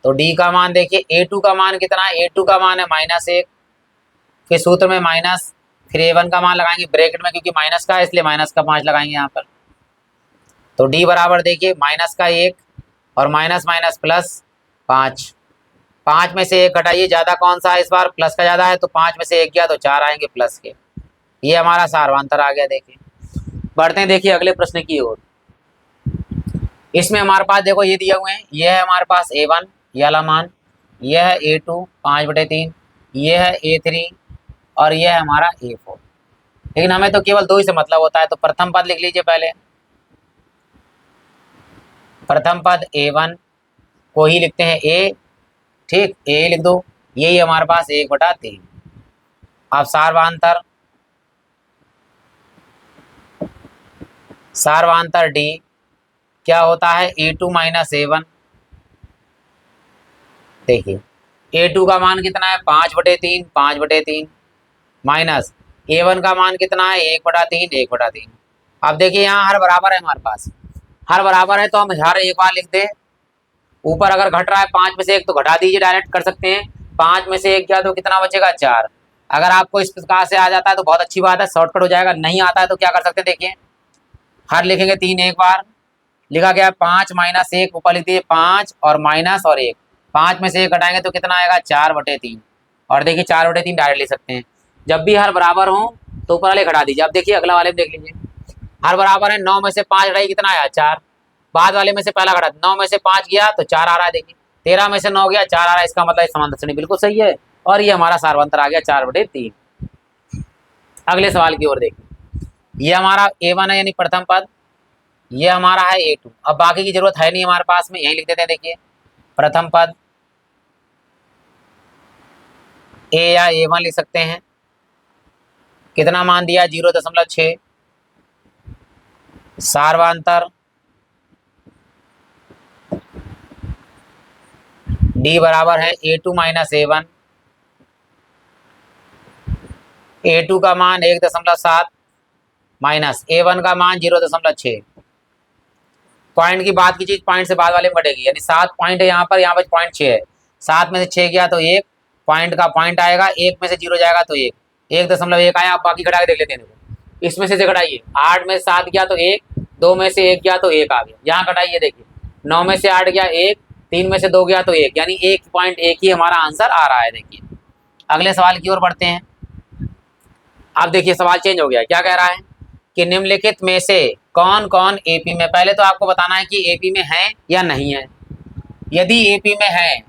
तो D का मान देखिए A2 का मान कितना है, A2 का मान है -1, फिर सूत्र में माइनस, फिर A1 का मान लगाएंगे ब्रैकेट में क्योंकि माइनस का है इसलिए माइनस का 5 लगाएंगे यहाँ पर। तो D बराबर देखिए माइनस का 1 और माइनस माइनस +5। 5 में से 1 घटाइए, ज़्यादा कौन सा है इस बार, प्लस का ज़्यादा है तो 5 में से 1 गया तो 4 आएंगे प्लस के। ये हमारा सार्वांतर आ गया। देखिए बढ़ते हैं देखिए अगले प्रश्न की ओर। इसमें हमारे पास देखो ये दिए हुए हैं, ये है हमारे पास A1 ये वाला मान, ये है A2 5/3, ये है A3 और ये है हमारा A4। लेकिन हमें तो केवल 2 ही से मतलब होता है। तो प्रथम पद लिख लीजिए पहले, प्रथम पद A1 को ही लिखते हैं A, ठीक A लिख दो, यही हमारे पास 1/3। अब सार्वांतर D क्या होता है A2 माइनस A1। देखिए A2 का मान कितना है 5/3 माइनस A1 का मान कितना है 1/3। अब देखिए यहाँ हर बराबर है, हमारे पास हर बराबर है तो हम हर एक बार लिख दें। ऊपर अगर घट रहा है 5 में से 1 तो घटा दीजिए, डायरेक्ट कर सकते हैं। 5 में से 1 गया तो कितना बचेगा 4। अगर आपको इस प्रकार से आ जाता है तो बहुत अच्छी बात है, शॉर्टकट हो जाएगा। नहीं आता है तो क्या कर सकते हैं, देखिए हर लिखेंगे 3 एक बार लिखा गया 5 माइनस 1, ऊपर लिख दीजिए 5 और माइनस और 1। 5 में से 1 घटाएंगे तो कितना आएगा 4/3 और देखिए 4/3 डायरेक्ट ले सकते हैं। जब भी हर बराबर हो तो ऊपर वाले घटा दीजिए। अब देखिए अगला वाले में देख लीजिए, हर बराबर है 9 में से 5 घटाइए कितना आया 4। बाद वाले में से पहला घटा 9 में से 5 गया तो 4 आ रहा है। देखिए 13 में से 9 गया 4 आ रहा है, इसका मतलब समांतर श्रेणी बिल्कुल सही है और ये हमारा सार्वंतर आ गया 4/3। अगले सवाल की ओर देखिए, ये हमारा A1 है यानी प्रथम पद, ये हमारा है A2। अब बाकी की जरूरत है नहीं हमारे पास में, यही लिख देते हैं। देखिए प्रथम पद A या A1 लिख सकते हैं। कितना मान दिया 0.6। सार्वांतर D बराबर है A2 माइनस A1। A2 का मान 1.7 माइनस A1 का मान 0.6। पॉइंट की बात की चीज पॉइंट से बाद वाले में बढ़ेगी, यानी 7 पॉइंट है यहाँ पर पॉइंट 6 है। 7 में से 6 गया तो 1 पॉइंट का पॉइंट आएगा, 1 में से 0 जाएगा तो 1.1 आया। आप बाकी घटा के देख लेते हैं। इसमें से घटाइए, 8 में से 7 गया तो 1, 2 में से 1 गया तो 1 आ गया। यहाँ घटाइए देखिए 9 में से 8 गया 1, 3 में से 2 गया तो 1, यानी 1.1 ही हमारा आंसर आ रहा है। देखिए अगले सवाल की ओर बढ़ते हैं। अब देखिए सवाल चेंज हो गया, क्या कह रहा है कि निम्नलिखित में से कौन कौन AP में, पहले तो आपको बताना है कि AP में है या नहीं है। यदि AP में है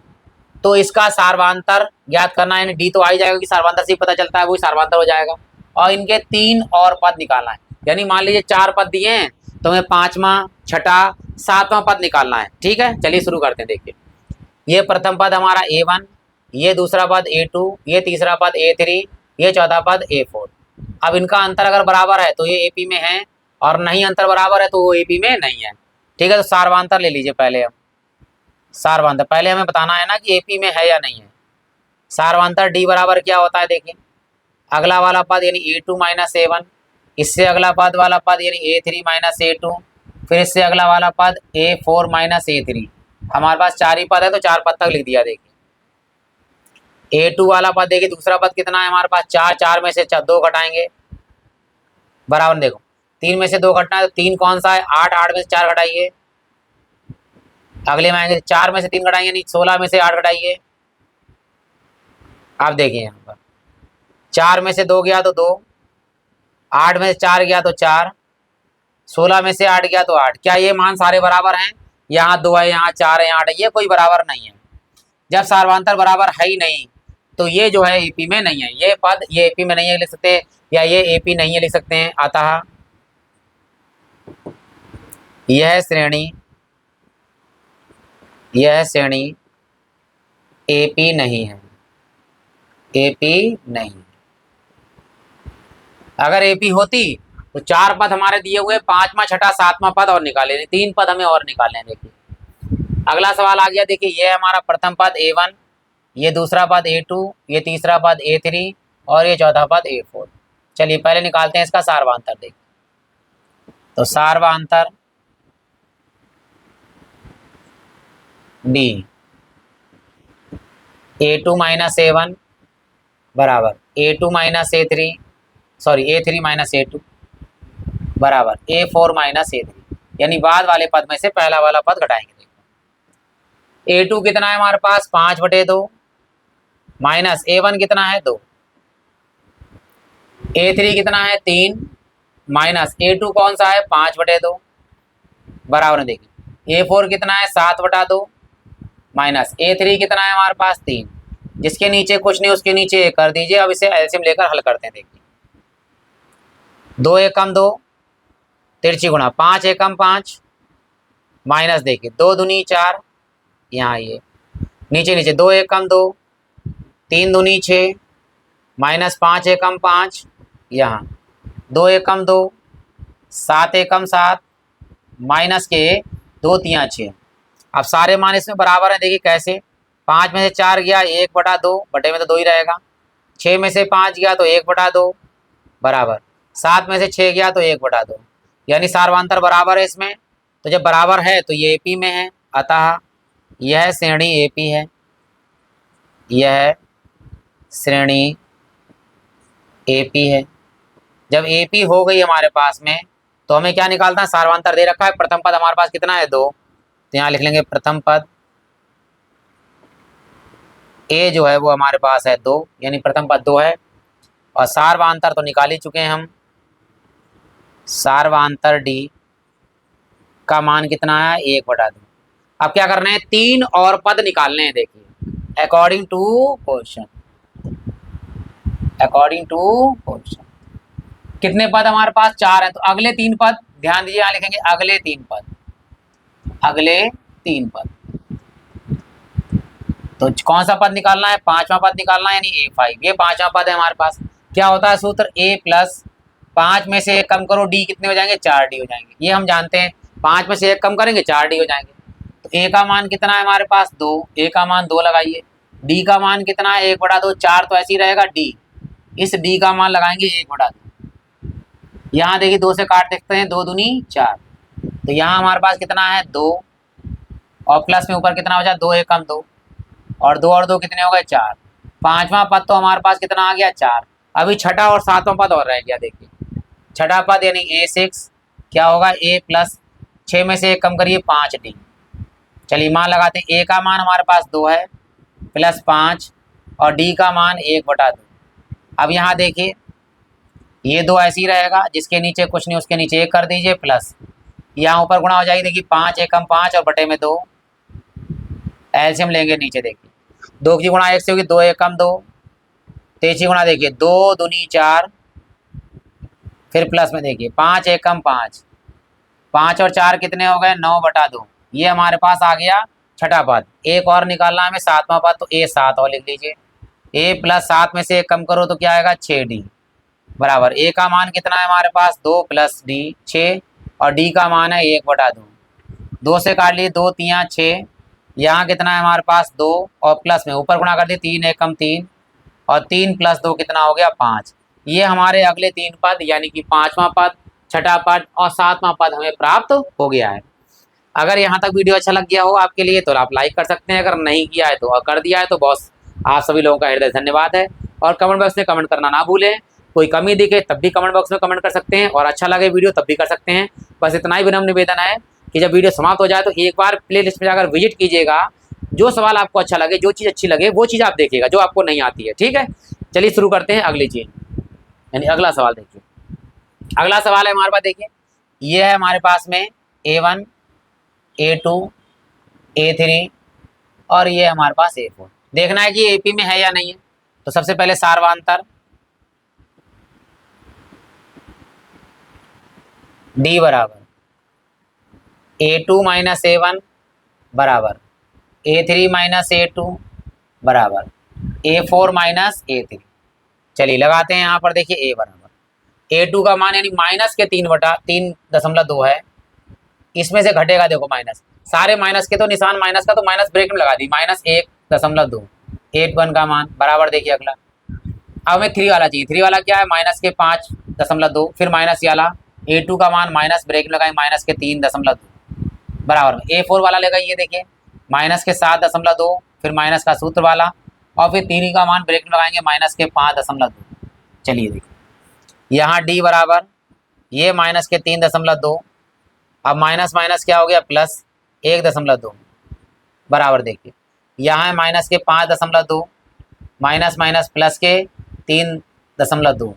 तो इसका सार्वांतर ज्ञात करना है, D तो आ ही जाएगा कि सार्वांतर से ही पता चलता है, वही सार्वांतर हो जाएगा। और इनके 3 और पद निकालना है। यानी मान लीजिए 4 पद दिए हैं तो हमें 5वां, छठा, 7वां पद निकालना है। ठीक है, चलिए शुरू करते हैं। देखिए ये प्रथम पद हमारा A1, ये दूसरा पद A2, ये तीसरा पद A3, ये चौथा पद A4। अब इनका अंतर अगर बराबर है तो ये AP में है, और नहीं अंतर बराबर है तो वो AP में नहीं है। ठीक है, तो सार्वंतर ले लीजिए पहले। हम सार्वंतर पहले हमें बताना है ना कि AP में है या नहीं है। सार्वंतर D बराबर क्या होता है, देखिए अगला वाला पद यानी A2 माइनस A1, इससे अगला पद वाला पद यानी A3 माइनस A2, फिर इससे अगला वाला पद A4 माइनस A3। हमारे पास 4 ही पद है तो 4 पद तक लिख दिया। देखिए A2 वाला पद देखिए दूसरा पद कितना है हमारे पास 4, 4 में से 2 घटाएंगे बराबर, देखो 3 में से 2 घटना है तो 3 कौन सा है 8, 8 में से 4 घटाइए। अगले में आएंगे 4 में से 3 घटाएंगे, नहीं 16 में से 8 घटाइए। आप देखिए यहाँ पर 4 में से 2 गया तो 2, 8 में से 4 गया तो 4, 16 में से 8 गया तो 8। क्या ये मान सारे बराबर हैं? यहाँ 2 है, यहाँ 4 है, यहाँ 8 है, ये कोई बराबर नहीं है। जब सार्वंतर बराबर है ही नहीं तो ये जो है AP में नहीं है। ये पद ये AP में नहीं है लिख सकते हैं, या ये AP नहीं है लिख सकते हैं। अतः यह श्रेणी AP नहीं है। AP नहीं। अगर AP होती तो 4 पद हमारे दिए हुए, 5वां, छठा, 7वां पद और निकाले, 3 पद हमें और निकालने हैं। देखिए अगला सवाल आ गया। देखिए ये हमारा प्रथम पद A1, ये दूसरा पद A2, ये तीसरा पद A3 और ये चौथा पद A4। चलिए पहले निकालते हैं इसका सार्वंतर। देखिए तो सार्वंतर D A2 माइनस A1 बराबर A2 minus A3, sorry A3 minus A2 बराबर A4 माइनस A3, यानी बाद वाले पद में से पहला वाला पद घटाएंगे। देखो A2 कितना है हमारे पास 5/2 माइनस A1 कितना है 2, A3 कितना है 3 माइनस A2 कौन सा है 5/2 बराबर। देखिए A4 कितना है 7/2 माइनस A3 कितना है हमारे पास 3, जिसके नीचे कुछ नहीं उसके नीचे 1 कर दीजिए। अब इसे एलसीएम लेकर हल करते हैं। देखिए 2 एकम 2 तिरछी गुणा 5 एकम 5 माइनस देखिए 2 दूनी 4, यहाँ ये नीचे नीचे 2 एकम 2, 3 दूनी 6 माइनस 5 एकम 5, यहाँ 2 एकम 2, 7 एकम 7 माइनस के 2 तियाँ 6। अब सारे मान इसमें बराबर हैं। देखिए कैसे, 5 में से 4 गया 1/2, बटे में तो 2 ही रहेगा। 6 में से 5 गया तो 1/2 बराबर, 7 में से 6 गया तो 1/2, यानी सार्वंतर बराबर है इसमें। तो जब बराबर है तो ये AP में है। अतः यह श्रेणी AP है। यह श्रेणी AP है। जब AP हो गई हमारे पास में तो हमें क्या निकालना है, सार्वंतर दे रखा है। प्रथम पद हमारे पास कितना है 2, तो यहाँ लिख लेंगे प्रथम पद A जो है वो हमारे पास है 2, यानी प्रथम पद 2 है। और सार्वंतर तो निकाल ही चुके हैं हम। सार्वंतर D का मान कितना है 1/2। अब क्या करना है, 3 और पद निकालने हैं। देखिए according to question, according to question कितने पद हमारे पास 4 हैं, तो अगले 3 पद ध्यान दीजिए, यहाँ लिखेंगे अगले 3 पद, अगले 3 पद। तो कौन सा पद निकालना है, 5वां पद निकालना है, यानी A5। ये 5वां पद है हमारे पास। क्या होता है सूत्र, A प्लस 5 में से 1 कम करो D कितने हो जाएंगे 4D हो जाएंगे। ये हम जानते हैं, 5 में से 1 कम करेंगे 4D हो जाएंगे। तो A का मान कितना है हमारे पास 2, A का मान 2 लगाइए। D का मान कितना है 1/2, 4 तो ऐसे ही रहेगा D, इस D का मान लगाएंगे 1/2। यहाँ देखिए 2 से काट देखते हैं, 2 दूनी 4, तो यहाँ हमारे पास कितना है 2, और प्लस में ऊपर कितना हो जाए 2 एकम 2, और 2 और 2 कितने हो गए 4। 5वां पद तो हमारे पास कितना आ गया 4। अभी छठा और 7वां पद और रह गया। देखिए छठा पद यानी A6 क्या होगा, A प्लस 6 में से 1 कम करिए 5D। चलिए मान लगाते हैं, A का मान हमारे पास 2 है प्लस 5, और D का मान 1/2। अब यहाँ देखिए ये 2 ऐसे ही रहेगा, जिसके नीचे कुछ नहीं उसके नीचे 1 कर दीजिए, प्लस यहाँ ऊपर गुणा हो जाएगी। देखिए 5 एकम 5 और बटे में 2, एलसीएम लेंगे नीचे। देखिए 2 की गुणा 1 से होगी 2 एकम 2, 3 गुणा देखिए 2 दूनी 4 फिर प्लस में देखिए 5 एकम 5, 5 और 4 कितने हो गए 9/2। ये हमारे पास आ गया छठा पद। एक और निकालना है हमें सातवां पद, तो ए 7 और लिख लीजिए। ए प्लस 7 में से एक कम करो तो क्या आएगा 6d बराबर ए का मान कितना है हमारे पास 2 प्लस डी 6 और डी का मान है 1/2। 2 से काट लिए 2 3 6, यहाँ कितना है हमारे पास 2 और प्लस में ऊपर गुणा कर दिए 3 एकम 3 और 3 प्लस 2 कितना हो गया 5। ये हमारे अगले 3 पद यानी कि 5वां पद, छठा पद और 7वां पद हमें प्राप्त हो गया है। अगर यहाँ तक वीडियो अच्छा लग गया हो आपके लिए तो आप लाइक कर सकते हैं, अगर नहीं किया है तो और कर दिया है तो बॉस आप सभी लोगों का हृदय धन्यवाद है। और कमेंट बॉक्स में कमेंट करना ना भूलें, कोई कमी दिखे तब भी कमेंट बॉक्स में कमेंट कर सकते हैं और अच्छा लगे वीडियो तब भी कर सकते हैं। बस इतना ही विनम्र निवेदन है कि जब वीडियो समाप्त हो जाए तो एक बार प्ले लिस्ट में जाकर विजिट कीजिएगा, जो सवाल आपको अच्छा लगे, जो चीज़ अच्छी लगे वो चीज़ आप देखिएगा जो आपको नहीं आती है। ठीक है, चलिए शुरू करते हैं अगली चीज़, यानी अगला सवाल देखिए। अगला सवाल है हमारे पास, देखिए ये है हमारे पास में A1 A2 A3 और ये हमारे पास A4। देखना है कि AP में है या नहीं है। तो सबसे पहले सार्वधातर D बराबर A2 माइनस A1 बराबर A3 माइनस A2 बराबर A4 माइनस A3। चलिए लगाते हैं यहाँ पर, देखिए A बराबर A2 का मान यानी माइनस के 3/3.2 है, इसमें से घटेगा देखो माइनस, सारे माइनस के तो निशान माइनस का तो माइनस ब्रेक में लगा दी, -1.2 A1 का मान बराबर। देखिए अगला, अब हमें 3 वाला चाहिए। 3 वाला क्या है माइनस के 5.2, फिर माइनस वाला A2 का मान माइनस ब्रेक में लगाए माइनस के 3.2 बराबर में A4 वाला लेगा, ये देखिए माइनस के 7.2, फिर माइनस का सूत्र वाला और फिर 3 का मान ब्रेक में लगाएंगे माइनस के 5.2। चलिए देखिए यहाँ D बराबर ये माइनस के 3.2, अब माइनस माइनस क्या हो गया प्लस 1.2 बराबर। देखिए यहाँ है माइनस के 5.2 माइनस माइनस प्लस के 3.2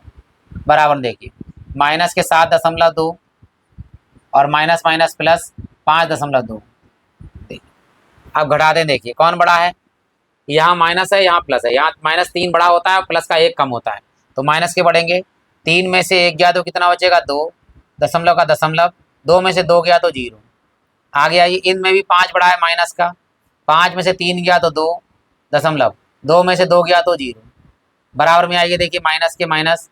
बराबर। देखिए माइनस के 7.2 और माइनस माइनस प्लस 5.2। अब घटा दें, देखिए कौन बड़ा है, यहाँ माइनस है यहाँ प्लस है, यहाँ -3 बड़ा होता है और प्लस का 1 कम होता है, तो माइनस के बढ़ेंगे। 3 में से 1 गया तो कितना बचेगा 2, दशमलव का दशमलव, 2 में से 2 गया तो 0 आ गया। ये इनमें भी 5 बड़ा है माइनस का, 5 में से 3 गया तो 2 दशमलव, 2 में से 2 गया तो 0 बराबर में आइए। देखिए माइनस के माइनस,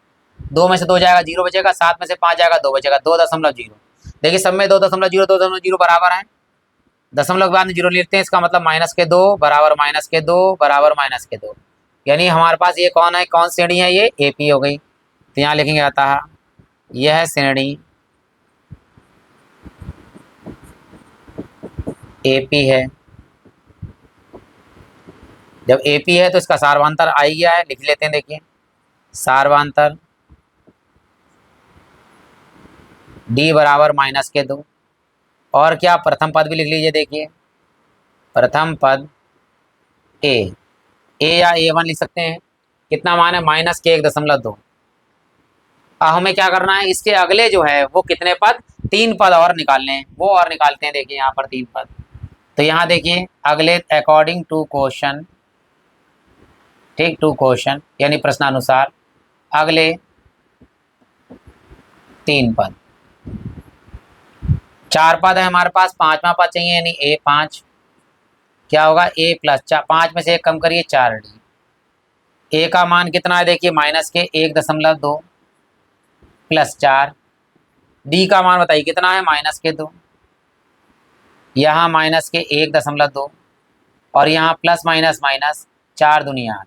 2 में से 2 जाएगा 0 बचेगा, 7 में से 5 जाएगा 2 बचेगा, 2.0। देखिए सब में 2.0 2.0 बराबर है, दशमलव के बाद में 0 लिखते हैं, इसका मतलब -2 बराबर -2 बराबर -2। यानी हमारे पास ये कौन है, कौन श्रेणी है, ये AP हो गई। तो यहाँ लिखेंगे अतः यह श्रेणी AP है। जब AP है तो इसका सार्वधातर आ ही गया है, लिख लेते हैं। देखिए सार्वधातर D बराबर -2 और क्या प्रथम पद भी लिख लीजिए। देखिए प्रथम पद A या A1 लिख सकते हैं, कितना मान है -1.2। अब हमें क्या करना है, इसके अगले जो है वो कितने पद, 3 पद और निकालने हैं, वो और निकालते हैं। देखिए यहाँ पर 3 पद, तो यहाँ देखिए अगले अकॉर्डिंग टू क्वेश्चन, ठीक टू क्वेश्चन यानी प्रश्नानुसार अगले 3 पद, 4 पद है हमारे पास, 5वां पद चाहिए यानी A5 क्या होगा A प्लस 5 में से 1 कम करिए 4D। A का मान कितना है, देखिए माइनस के 1.2 प्लस 4, D का मान बताइए कितना है -2, यहाँ माइनस के 1.2 और यहाँ प्लस माइनस माइनस 4 दूनी 8।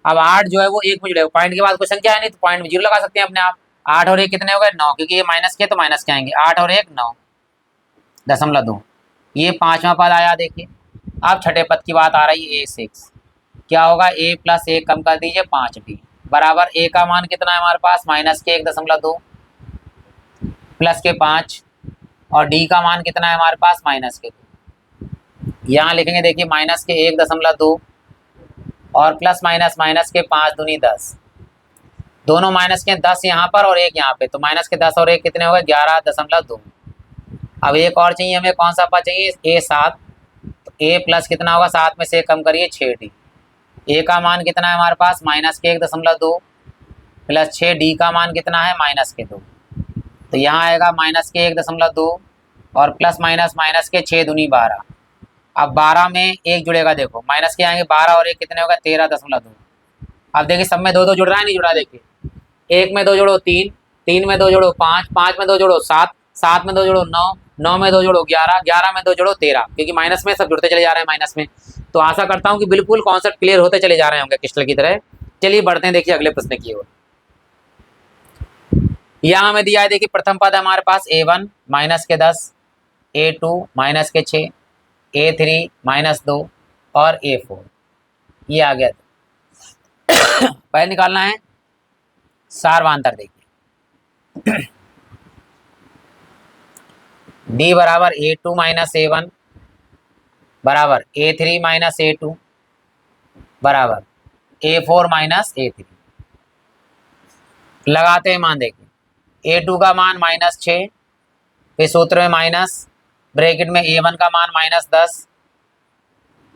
अब 8 जो है वो 1 में जुड़ेगा, पॉइंट के बाद क्वेश्चन क्या है, नहीं तो पॉइंट में 0 लगा सकते हैं अपने आप। 8 और 1 कितने हो गए 9, क्योंकि ये माइनस के तो माइनस के आएंगे, 8 और 1 9.2। ये 5वां पद आया। देखिए अब छठे पद की बात आ रही है A6 क्या होगा, A प्लस 1 कम कर दीजिए 5D बराबर A का मान कितना है हमारे पास माइनस के 1.2 प्लस के 5 और D का मान कितना है हमारे पास माइनस के 2। यहाँ लिखेंगे देखिए माइनस के 1.2 और प्लस माइनस माइनस के 5 दूनी 10, दोनों माइनस के 10 यहाँ पर और 1 यहाँ पे, तो माइनस के 10 और 1 कितने हो गए 11.2। अब एक और चाहिए हमें, कौन सा पद चाहिए A7, तो A प्लस कितना होगा 7 में से कम करिए 6D। A का मान कितना है हमारे पास माइनस के 1.2 प्लस 6D का मान कितना है -2। तो यहाँ आएगा माइनस के 1.2 और प्लस माइनस माइनस के 6 दूनी 12। अब 12 में एक जुड़ेगा, देखो माइनस के आएंगे 12 और एक कितने होगा 13.2। अब देखिए सब में दो दो जुड़ रहा है, नहीं जुड़ा, देखिए एक में दो जोड़ो 3, 3 में दो जोड़ो 5, 5 में दो जोड़ो 7, 7 में दो जोड़ो 9, 9 में दो जोड़ो 11, 11 में दो जोड़ो 13, क्योंकि माइनस में सब जुड़ते चले जा रहे हैं माइनस में। तो आशा करता हूँ कि बिल्कुल कॉन्सेप्ट क्लियर होते चले जा रहे होंगे क्रिस्टल की तरह। चलिए बढ़ते हैं, देखिए अगले प्रश्न की ओर। यहाँ हमें दिया है, देखिए प्रथम पद हमारे पास A1 माइनस के 10, A2 माइनस के 6, A3 माइनस 2 और A4, ये आ गया। पहले निकालना है सारवांतर, देखिए D बराबर A2 माइनस A1 बराबर A3 माइनस A2 बराबर A4 माइनस A3। लगाते हैं मान, देखिए A2 का मान -6, फिर सूत्र में माइनस, ब्रैकेट में A1 का मान -10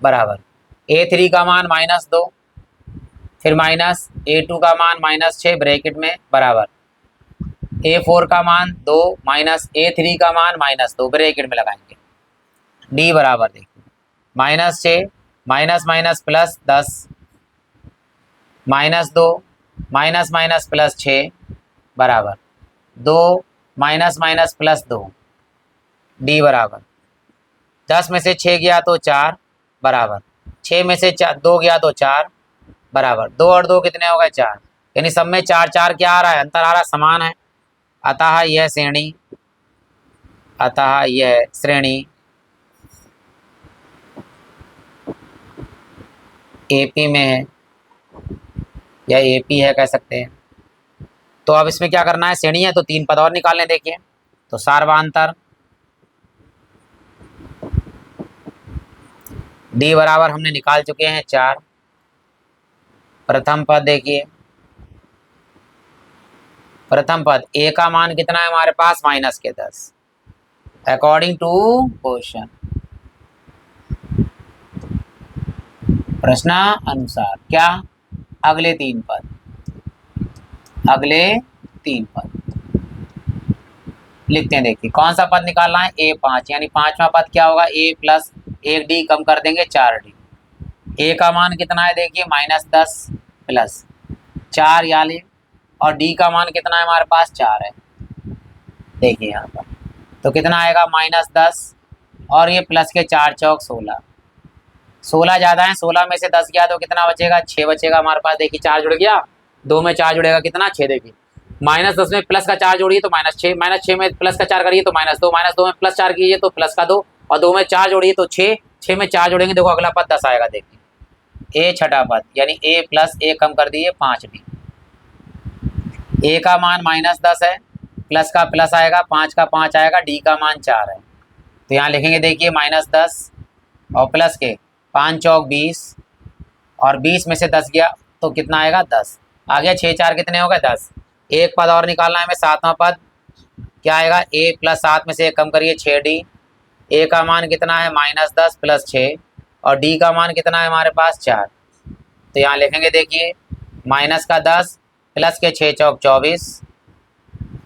बराबर A3 का मान -2, फिर माइनस A2 का मान -6 ब्रैकेट में बराबर A4 का मान 2 माइनस A3 का मान -2 ब्रैकेट में लगाएंगे। D बराबर देखिए -6 minus minus plus 10 -2 minus minus plus 6 बराबर 2 माइनस माइनस प्लस 2। D बराबर 10 में से 6 गया तो 4 बराबर 6 में से 2 गया तो 4 बराबर 2 और 2 कितने हो गए 4, यानी सब में 4 4 क्या आ रहा है, अंतर आ रहा है, समान है। अतः यह श्रेणी AP में है या AP है कह सकते हैं। तो अब इसमें क्या करना है, श्रेणी है तो 3 पद और निकालने, देखिए तो सार्वांतर D बराबर हमने निकाल चुके हैं 4। प्रथम पद देखिए, प्रथम पद A का मान कितना है हमारे पास माइनस के 10 अकॉर्डिंग टू क्वेश्चन, प्रश्न अनुसार क्या, अगले 3 पद, अगले 3 पद लिखते हैं। देखिए कौन सा पद निकालना है, A5, यानी 5वां पद क्या होगा, A प्लस 1D कम कर देंगे 4D। A का मान कितना है, देखिए -10 प्लस 4 यानी, और D का मान कितना है हमारे पास 4 है, देखिए यहाँ पर तो कितना आएगा -10 और ये प्लस के 4 चौक 16, 16 ज़्यादा है, 16 में से 10 गया तो कितना बचेगा, 6 बचेगा हमारे पास। देखिए 4 जुड़ गया, 2 में 4 जुड़ेगा कितना 6, देखिए -10 में प्लस का 4 जोड़िए तो -6, -6 में प्लस का 4 करिए तो -2, -2 में प्लस 4 कीजिए तो प्लस का 2, और 2 में 4 जोड़िए तो 6, 6 में 4 जोड़ेंगे, देखो अगला पद 10 आएगा। देखिए A छठा पद, यानी A प्लस 1 कम कर दिए 5D। A का मान -10 है, प्लस का प्लस आएगा, 5 का 5 आएगा, D का मान 4 है, तो यहाँ लिखेंगे देखिए -10 और प्लस के 5 चौक 20, और 20 में से 10 गया तो कितना आएगा 10, आ गया 6 4 कितने हो गए 10। एक पद और निकालना है हमें, 7वां पद क्या आएगा, A प्लस 7 में से 1 कम करिए 6D। A का मान कितना है -10 प्लस 6, और D का मान कितना है हमारे पास 4, तो यहाँ लिखेंगे देखिए माइनस का 10 प्लस के 6 चौक 24,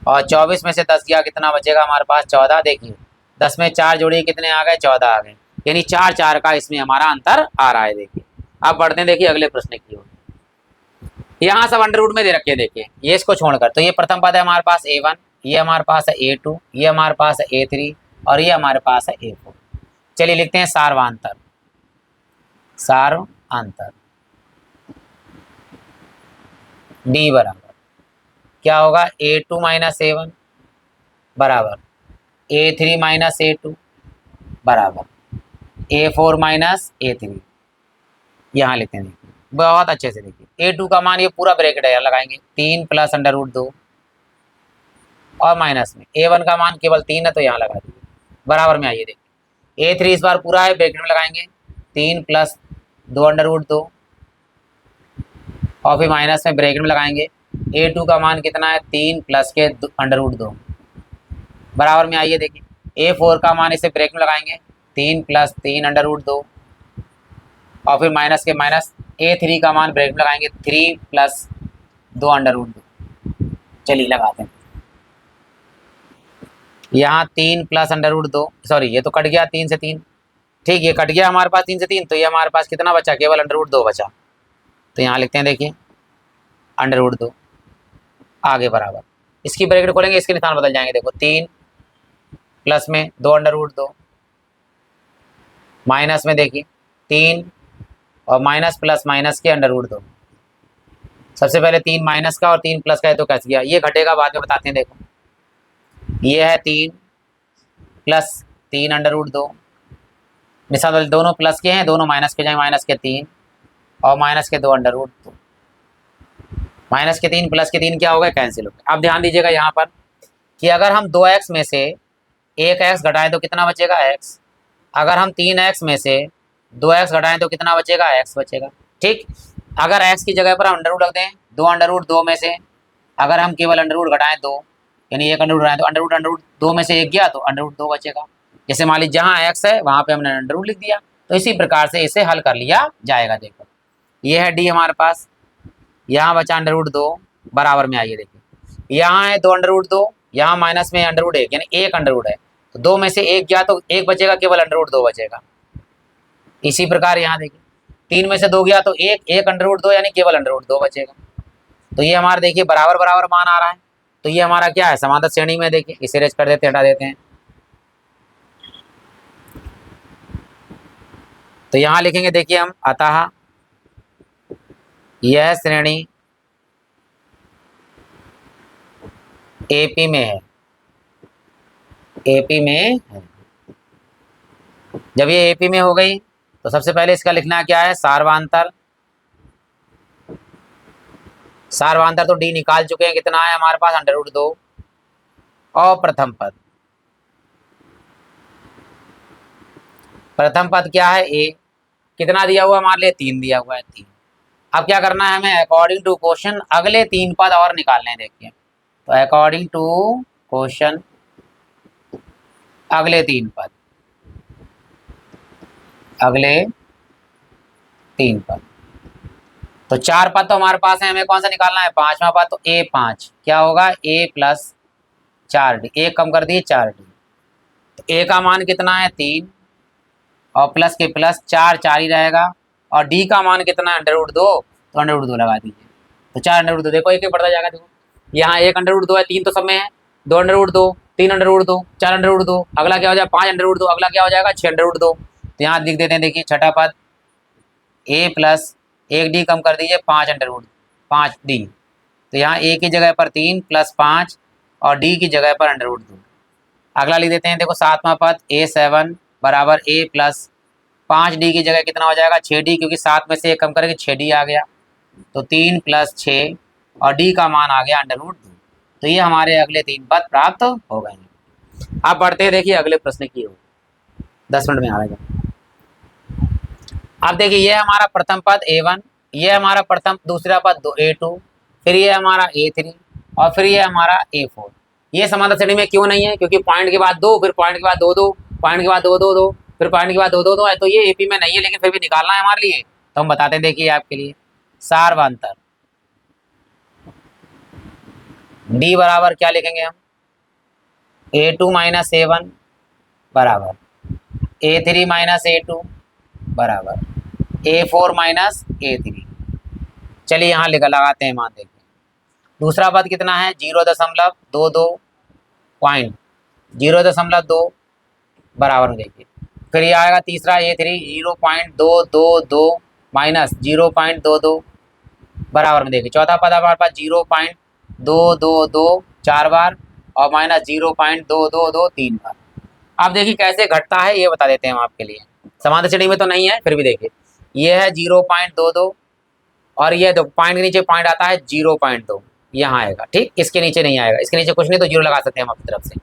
और 24 में से 10 गया कितना बचेगा हमारे पास 14। देखिए 10 में 4 जोड़िए कितने आ गए 14 आ गए, यानी 4 4 का इसमें हमारा अंतर आ रहा है। देखिए अब बढ़ते हैं देखिए अगले प्रश्न की ओर। यहाँ सब अंडर रूट में दे रखे हैं, देखिए ये इसको छोड़कर, तो ये प्रथम पद है हमारे पास A1, ये हमारे पास है A2, ये हमारे पास है A3 और ये हमारे पास है A4। चलिए लिखते हैं सार्वांतर, सार्वांतर D बराबर क्या होगा, A2 माइनस A1 बराबर A3 माइनस A2 बराबर A4 माइनस A3। यहाँ लिखते हैं देखिए बहुत अच्छे से, देखिए A2 का मान ये पूरा ब्रैकेट है, यहाँ लगाएंगे 3 प्लस √2 और माइनस में A1 का मान केवल 3 है तो यहाँ लगा दीजिए बराबर में। आइए देखिए A3 इस बार पूरा है, ब्रैकेट में लगाएंगे 3 प्लस 2 √2 और फिर माइनस में ब्रैकेट में लगाएंगे A2 का मान कितना है 3 प्लस के √2 बराबर में। आइए देखिए A4 का मान इसे ब्रैकेट में लगाएंगे 3 प्लस 3 √2 और फिर माइनस के माइनस A3 का मान ब्रैकेट में लगाएंगे 3 प्लस 2 √2। चलिए लगाते हैं, यहाँ 3 प्लस अंडर रूट 2, सॉरी ये तो कट गया 3 से 3, ठीक ये कट गया हमारे पास 3 से 3, तो ये हमारे पास कितना बचा, केवल अंडर रूट 2 बचा। तो यहाँ लिखते हैं देखिए अंडर रूट 2 आगे बराबर, इसकी ब्रैकेट खोलेंगे इसके निशान बदल जाएंगे, देखो 3 प्लस में 2 अंडर रूट 2 माइनस में देखिए 3 और माइनस प्लस माइनस के अंडर रूट 2। सबसे पहले 3 माइनस का और 3 प्लस का है तो कैसे गया, ये घटेगा बाद में बताते हैं। देखो ये है 3 प्लस 3 अंडर रूट 2, निशान बदल, दोनों प्लस के हैं दोनों माइनस के जाएंगे, माइनस के 3 और माइनस के 2 अंडर रूट 2, माइनस के 3 प्लस के 3 क्या हो गए, कैंसिल हो गए। अब ध्यान दीजिएगा यहाँ पर कि अगर हम 2x में से 1x घटाएं तो कितना बचेगा, x। अगर हम 3x में से 2x घटाएं तो कितना बचेगा, x बचेगा। ठीक, अगर x की जगह पर हम अंडर रूट रख दें, 2 अंडर रूट 2 में से अगर हम केवल अंडर रूट घटाएं 2, यानी 1 अंडर रूट घटाएं तो अंडर रूट 2 में से 1 गया तो अंडर रूट 2 बचेगा। जैसे मान लीजिए जहाँ x है वहाँ पे हमने अंडर रूट लिख दिया, तो इसी प्रकार से इसे हल कर लिया जाएगा। देखो ये है d हमारे पास, यहाँ बचा अंडर रूट 2 बराबर में, आइए देखिए यहाँ है 2 अंडर रूट 2, यहाँ माइनस में अंडर रूट 1 यानी 1 अंडर रूट है, तो 2 में से 1 गया तो 1 बचेगा, केवल अंडर रूट 2 बचेगा। इसी प्रकार यहाँ देखिए 3 में से 2 गया तो 1 अंडर रूट 2 यानी केवल अंडर रूट 2 बचेगा। तो ये हमारा देखिए बराबर बराबर मान आ रहा है, तो ये हमारा क्या है, समांतर श्रेणी में। देखिए इसे रेज कर देते हैं, हटा देते हैं, तो यहाँ लिखेंगे देखिए हम, अतः यह श्रेणी एपी में है, एपी में है। जब ये एपी में हो गई तो सबसे पहले इसका लिखना क्या है, सार्वांतर। सार्वांतर तो डी निकाल चुके हैं, कितना है हमारे पास अंडर रूट 2, और प्रथम पद, प्रथम पद क्या है ए, कितना दिया हुआ हमारे लिए, 3 दिया हुआ है, 3। अब क्या करना है हमें, अकॉर्डिंग टू क्वेश्चन अगले 3 पद और निकालने हैं। देखिए तो अकॉर्डिंग टू क्वेश्चन अगले 3 पद, अगले 3 पद, तो 4 पद तो हमारे पास है, हमें कौन सा निकालना है, 5वां पद, तो a5 क्या होगा, a प्लस 4d, 1 कम कर दिए 4d, तो a का मान कितना है 3 और प्लस के प्लस 4 4 ही रहेगा, और d का मान कितना है अंडर रूट 2, तो अंडर रूट 2 लगा दीजिए, तो 4 अंडर रूट 2, देखो एक एक बढ़ता जाएगा। देखो यहाँ 1 अंडर रूट 2 है, 3 तो सब में है, 2 under root 2, 3 under root 2, 4 under root 2, अगला क्या हो जाएगा 5 अंडर रूट 2, अगला क्या हो जाएगा 6 अंडर रूट 2। तो यहाँ लिख देते हैं देखिए छठा पद a प्लस 1d कम कर दीजिए 5 अंडर रूट 5d, तो यहाँ a की जगह पर 3 प्लस 5 और d की जगह पर अंडर रूट 2। अगला लिख देते हैं देखो 7वां पद a7 बराबर a प्लस 5d की जगह कितना हो जाएगा 6d, क्योंकि 7 में से 1 कम करेंगे 6d आ गया, तो 3 प्लस 6 और d का मान आ गया अंडर रूट 2। तो ये हमारे अगले 3 पद प्राप्त हो गए हैं। अब बढ़ते हैं देखिए अगले प्रश्न की ओर, 10 मिनट में आ रहेगा। अब देखिए ये हमारा प्रथम पद a1, ये हमारा प्रथम दूसरा पद a2, फिर ये हमारा a3 और फिर ये हमारा a4। ये समांतर श्रेणी में क्यों नहीं है, क्योंकि पॉइंट के बाद 2, फिर पॉइंट के बाद 2 2, पॉइंट के बाद 2 2 2, फिर पॉइंट के बाद 2 2 2 है, तो ये एपी में नहीं है, लेकिन फिर भी निकालना है हमारे लिए, तो हम बताते हैं देखिए आपके लिए। सार्वांतर डी बराबर क्या लिखेंगे हम, a2 माइनस a1 बराबर a3 माइनस a2 बराबर a4 माइनस a3। चलिए यहाँ लगाते हैं मान, देखिए दूसरा पद कितना है 0.22 पॉइंट 0.2 बराबर में, देखिए फिर ये आएगा तीसरा a3 0.222 माइनस 0.22 बराबर में, देखिए चौथा पद हमारे पास 0.222 4 बार और माइनस 0.222 3 बार। अब देखिए कैसे घटता है ये बता देते हैं हम आपके लिए, समांतर श्रेणी में तो नहीं है, फिर भी देखिए ये है 0.22 और ये दो पॉइंट के नीचे पॉइंट आता है 0.2, यहाँ आएगा, ठीक इसके नीचे नहीं आएगा, इसके नीचे कुछ नहीं तो 0 लगा सकते हैं हम अपनी तरफ से।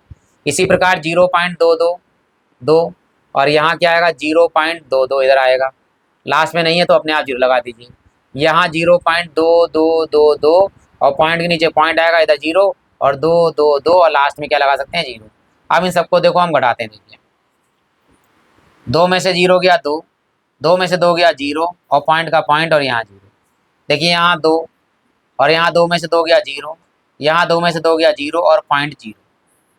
इसी प्रकार 0.222 और यहाँ क्या आएगा 0.22 इधर आएगा, लास्ट में नहीं है तो अपने आप 0 लगा दीजिए। यहाँ 0.2222 और पॉइंट के नीचे पॉइंट आएगा इधर 0 और 222 और लास्ट में क्या लगा सकते हैं 0। अब इन सबको देखो हम घटाते हैं, देखिए 2 में से 0 गया 2, 2 में से 2 गया 0 और पॉइंट का पॉइंट और यहाँ 0, देखिए यहाँ 2 और यहाँ 2 में से 2 गया 0, यहाँ 2 में से 2 गया 0 और पॉइंट 0,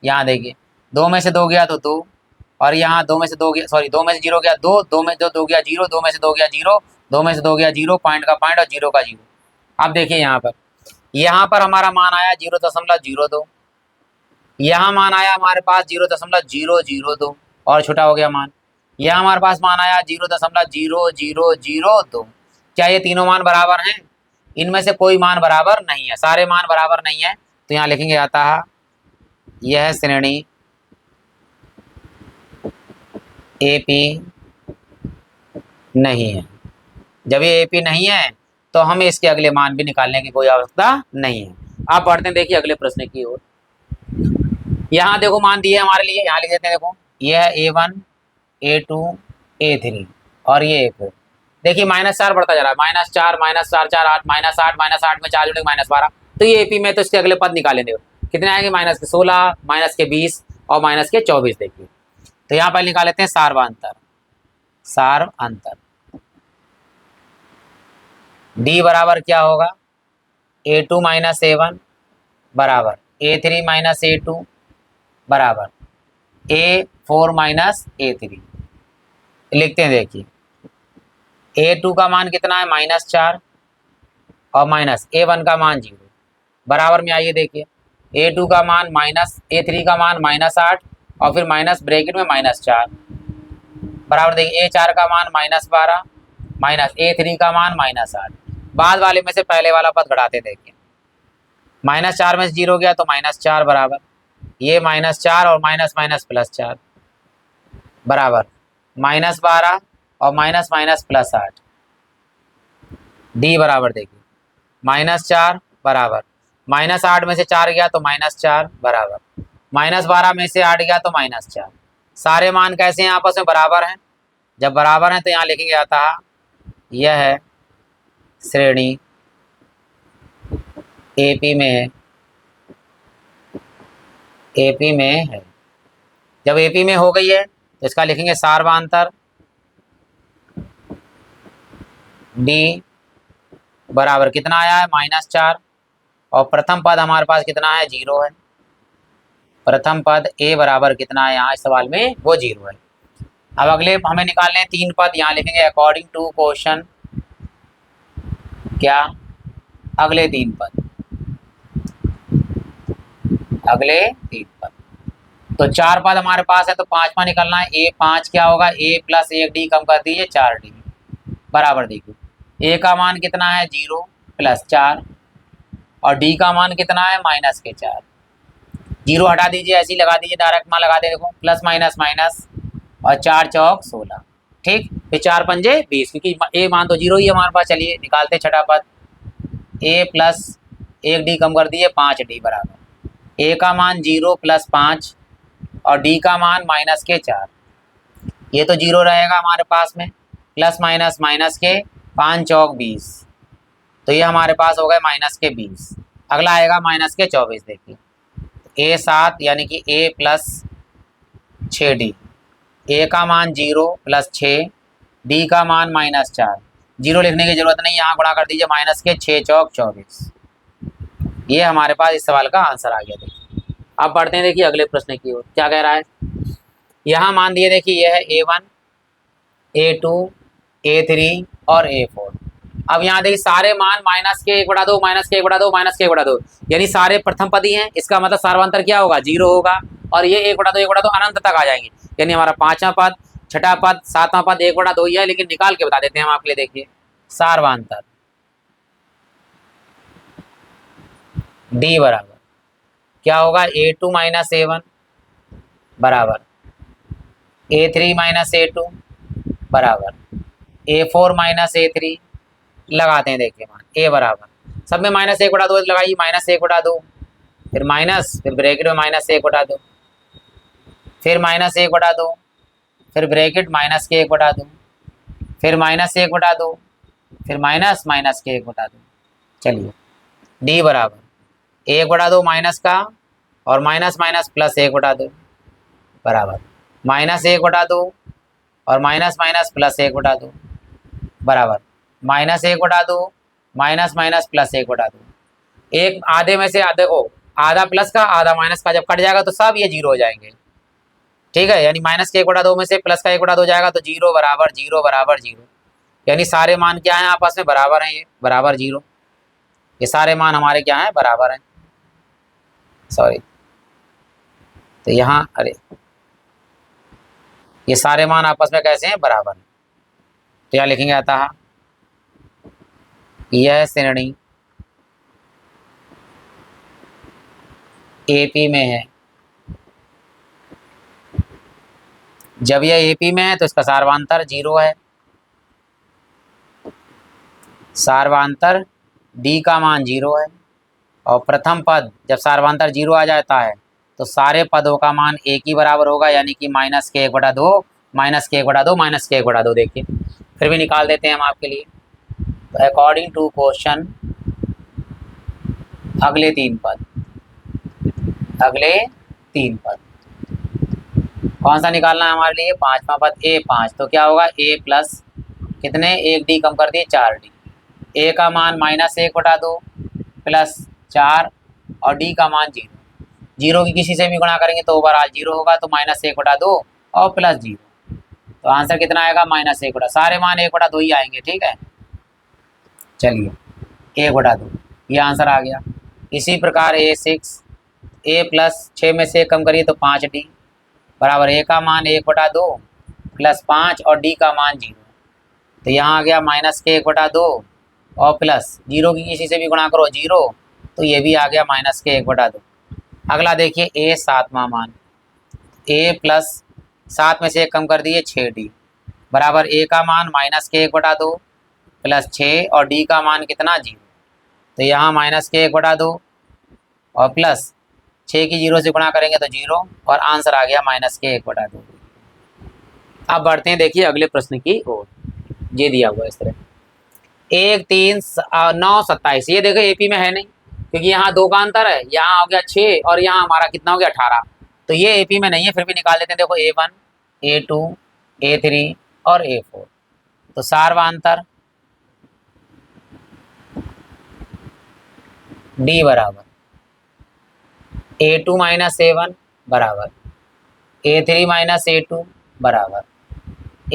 यहाँ देखिए 2 में से 2 गया तो 2, और यहाँ 2 में से 2 गया, सॉरी 2 में से 0 गया 2, 2 में 2 गया 0, 2 में से 2 गया 0, 2 में से 2 गया 0, पॉइंट का पॉइंट और 0 का 0। अब देखिए यहाँ पर हमारा मान आया 0.02, यहाँ मान आया हमारे पास 0.002 और छोटा हो गया मान। यहाँ हमारे पास मान आया 0.0002। क्या ये तीनों मान बराबर हैं? इनमें से कोई मान बराबर नहीं है, सारे मान बराबर नहीं है। तो यहाँ लिखेंगे अतः यह श्रेणी एपी नहीं है। जब ये एपी नहीं है तो हमें इसके अगले मान भी निकालने की कोई आवश्यकता नहीं है। आप पढ़ते हैं, देखिए अगले प्रश्न की ओर। यहाँ देखो मान दिए हमारे लिए, यहाँ लिख देते हैं। देखो यह A1 A2 A3 और ये A4। देखिए -4 बढ़ता जा रहा है, -4 -4 4 8 -8 -8 में 4 जुड़े -12। तो ये एपी में तो इसके अगले पद निकालेंगे, कितने आएंगे? -16 -20 और -24। देखिए तो यहाँ पर निकाल लेते हैं सार्वंतर। डी बराबर क्या होगा? A2 - A1 बराबर A3 - A2 बराबर A4 - A3 लिखते हैं। देखिए A2 का मान कितना है? -4 और A1 का मान 0 बराबर में आइए। देखिए A2 का मान A3 का मान -8 और फिर माइनस ब्रैकेट में -4 बराबर। देखिए A4 का मान -12 -A3 का मान -8। बाद वाले में से पहले वाला पद घटाते। देखिए -4 में से 0 गया तो -4 बराबर ये -4 और माइनस +4 बराबर -12 और +8। डी बराबर देखिए -4 बराबर -8 में से 4 गया तो -4 बराबर -12 में से 8 गया तो -4। सारे मान कैसे हैं? आपस में बराबर हैं। जब बराबर हैं तो यहाँ लिखेंगे अतः यह श्रेणी एपी में है। एपी में है। जब एपी में हो गई है तो इसका लिखेंगे सार्वंतर डी बराबर कितना आया है? -4 और प्रथम पद हमारे पास कितना है? 0 है। प्रथम पद ए बराबर कितना है? यहाँ इस सवाल में वो 0 है। अब अगले हमें निकालने हैं 3 पद। यहाँ लिखेंगे अकॉर्डिंग टू क्वेश्चन क्या? अगले 3 पद, अगले 3 पद। तो 4 पद हमारे पास है तो 5वां निकलना है। A5 क्या होगा? A + 1 D कम कर दीजिए 4D बराबर। देखिए A का मान कितना है? 0 + 4 और D का मान कितना है? -4। 0 हटा दीजिए, ऐसे ही लगा दीजिए, डायरेक्ट मान लगा दे। देखो प्लस माइनस माइनस और 4 चौक 16। ठीक, फिर 4 पंजे 20 क्योंकि A मान तो 0 ही है हमारे पास। चलिए निकालते छठा पद। A + 1 D कम कर दीजिए 5D बराबर A का मान 0 + 5 और D का मान -4। ये तो 0 रहेगा हमारे पास में। प्लस माइनस माइनस के 5 चौक 20, तो ये हमारे पास हो गए -20। अगला आएगा -24। देखिए A7 यानी कि A + 6D। A का मान 0 + 6, D का मान -4। 0 लिखने की जरूरत नहीं, यहाँ गुणा कर दीजिए -6 चौक 24। ये हमारे पास इस सवाल का आंसर आ गया। देखिए अब बढ़ते हैं देखिए अगले प्रश्न की ओर। क्या कह रहा है? यहाँ मान दिए देखिए यह है A1 A2 A3 और A4। अब यहाँ देखिए सारे मान -1/2 -1/2 -1/2 यानी सारे प्रथम पद ही हैं। इसका मतलब सार्वंतर क्या होगा? 0 होगा और ये 1/2 1/2 अनंत तक आ जाएंगे। यानी हमारा 5वां पद, छठा पद, 7वां पद 1/2 ही है, लेकिन निकाल के बता देते हैं हम आपके लिए। देखिए सार्वंतर डी बराबर क्या होगा? A2 - A1 बराबर A3 - A2 बराबर A4 - A3 लगाते हैं। देखिए मान A बराबर सब में -1/2 लगाइए, -1/2 फिर माइनस, फिर ब्रैकेट में -1/2 फिर -1/2 फिर ब्रैकेट माइनस के 1/2 फिर -1/2 फिर माइनस के 1/2। चलिए डी बराबर 1/2 माइनस का और माइनस माइनस प्लस 1/2 बराबर -1/2 और माइनस माइनस प्लस 1/2 बराबर -1/2 माइनस माइनस प्लस 1/2। एक आधे में से आधे को, आधा प्लस का आधा माइनस का जब कट जाएगा तो सब ये 0 हो जाएंगे। ठीक है, यानी माइनस के 1/2 में से प्लस का 1/2 जाएगा तो 0 बराबर 0 बराबर 0, यानी सारे मान क्या हैं आपस में बराबर हैं, ये बराबर 0, ये सारे मान हमारे क्या हैं बराबर हैं, सॉरी, तो यहाँ अरे ये सारे मान आपस में कैसे हैं बराबर हैं, तो यहाँ लिखेंगे अतः यह श्रेणी एपी में है। जब यह एपी में है तो इसका सार्वांतर 0 है, सार्वांतर डी का मान 0 है, और प्रथम पद जब सार्वांतर 0 आ जाता है तो सारे पदों का मान एक ही बराबर होगा, यानी कि माइनस के 1/2 माइनस के 1/2 माइनस के 1/2। देखिए फिर भी निकाल देते हैं हम आपके लिए। तो अकॉर्डिंग टू क्वेश्चन अगले 3 पद, अगले 3 पद कौन सा निकालना है हमारे लिए, 5वां पद A5, तो क्या होगा A प्लस कितने, 1 डी कम कर दिए 4 डी, ए का मान -1/2 प्लस 4 और डी का मान 0, 0 की किसी से भी गुणा करेंगे तो ओवरऑल 0 होगा, तो -1/2 और प्लस 0, तो आंसर कितना आएगा -1/2, सारे मान 1/2 ही आएंगे, ठीक है। चलिए 1/2 ये आंसर आ गया। इसी प्रकार A6, A प्लस 6 में से 1 कम करिए तो 5 डी बराबर ए का मान 1/2 प्लस 5 और डी का मान 0, तो यहाँ आ गया माइनस के 1/2 और प्लस 0 की किसी से भी गुणा करो 0, तो ये भी आ गया माइनस के 1/2। अगला देखिए ए 7वां मान, ए प्लस 7 में से 1 कम कर दिए 6 डी बराबर ए का मान माइनस के 1/2 प्लस 6 और डी का मान कितना 0, तो यहाँ माइनस के 1/2 और प्लस 6 की 0 से गुणा करेंगे तो 0 और आंसर आ गया माइनस के 1/2। अब बढ़ते हैं देखिए अगले प्रश्न की ओर, ये दिया हुआ इस तरह 1 3 9 27, ये देखो एपी में है नहीं क्योंकि यहाँ 2 का अंतर है, यहाँ हो गया 6 और यहाँ हमारा कितना हो गया 18, तो ये एपी में नहीं है, फिर भी निकाल देते हैं। देखो A1 A2 A3 और A4, तो सार्वांतर डी बराबर A2 माइनस A1 बराबर A3 माइनस A2 बराबर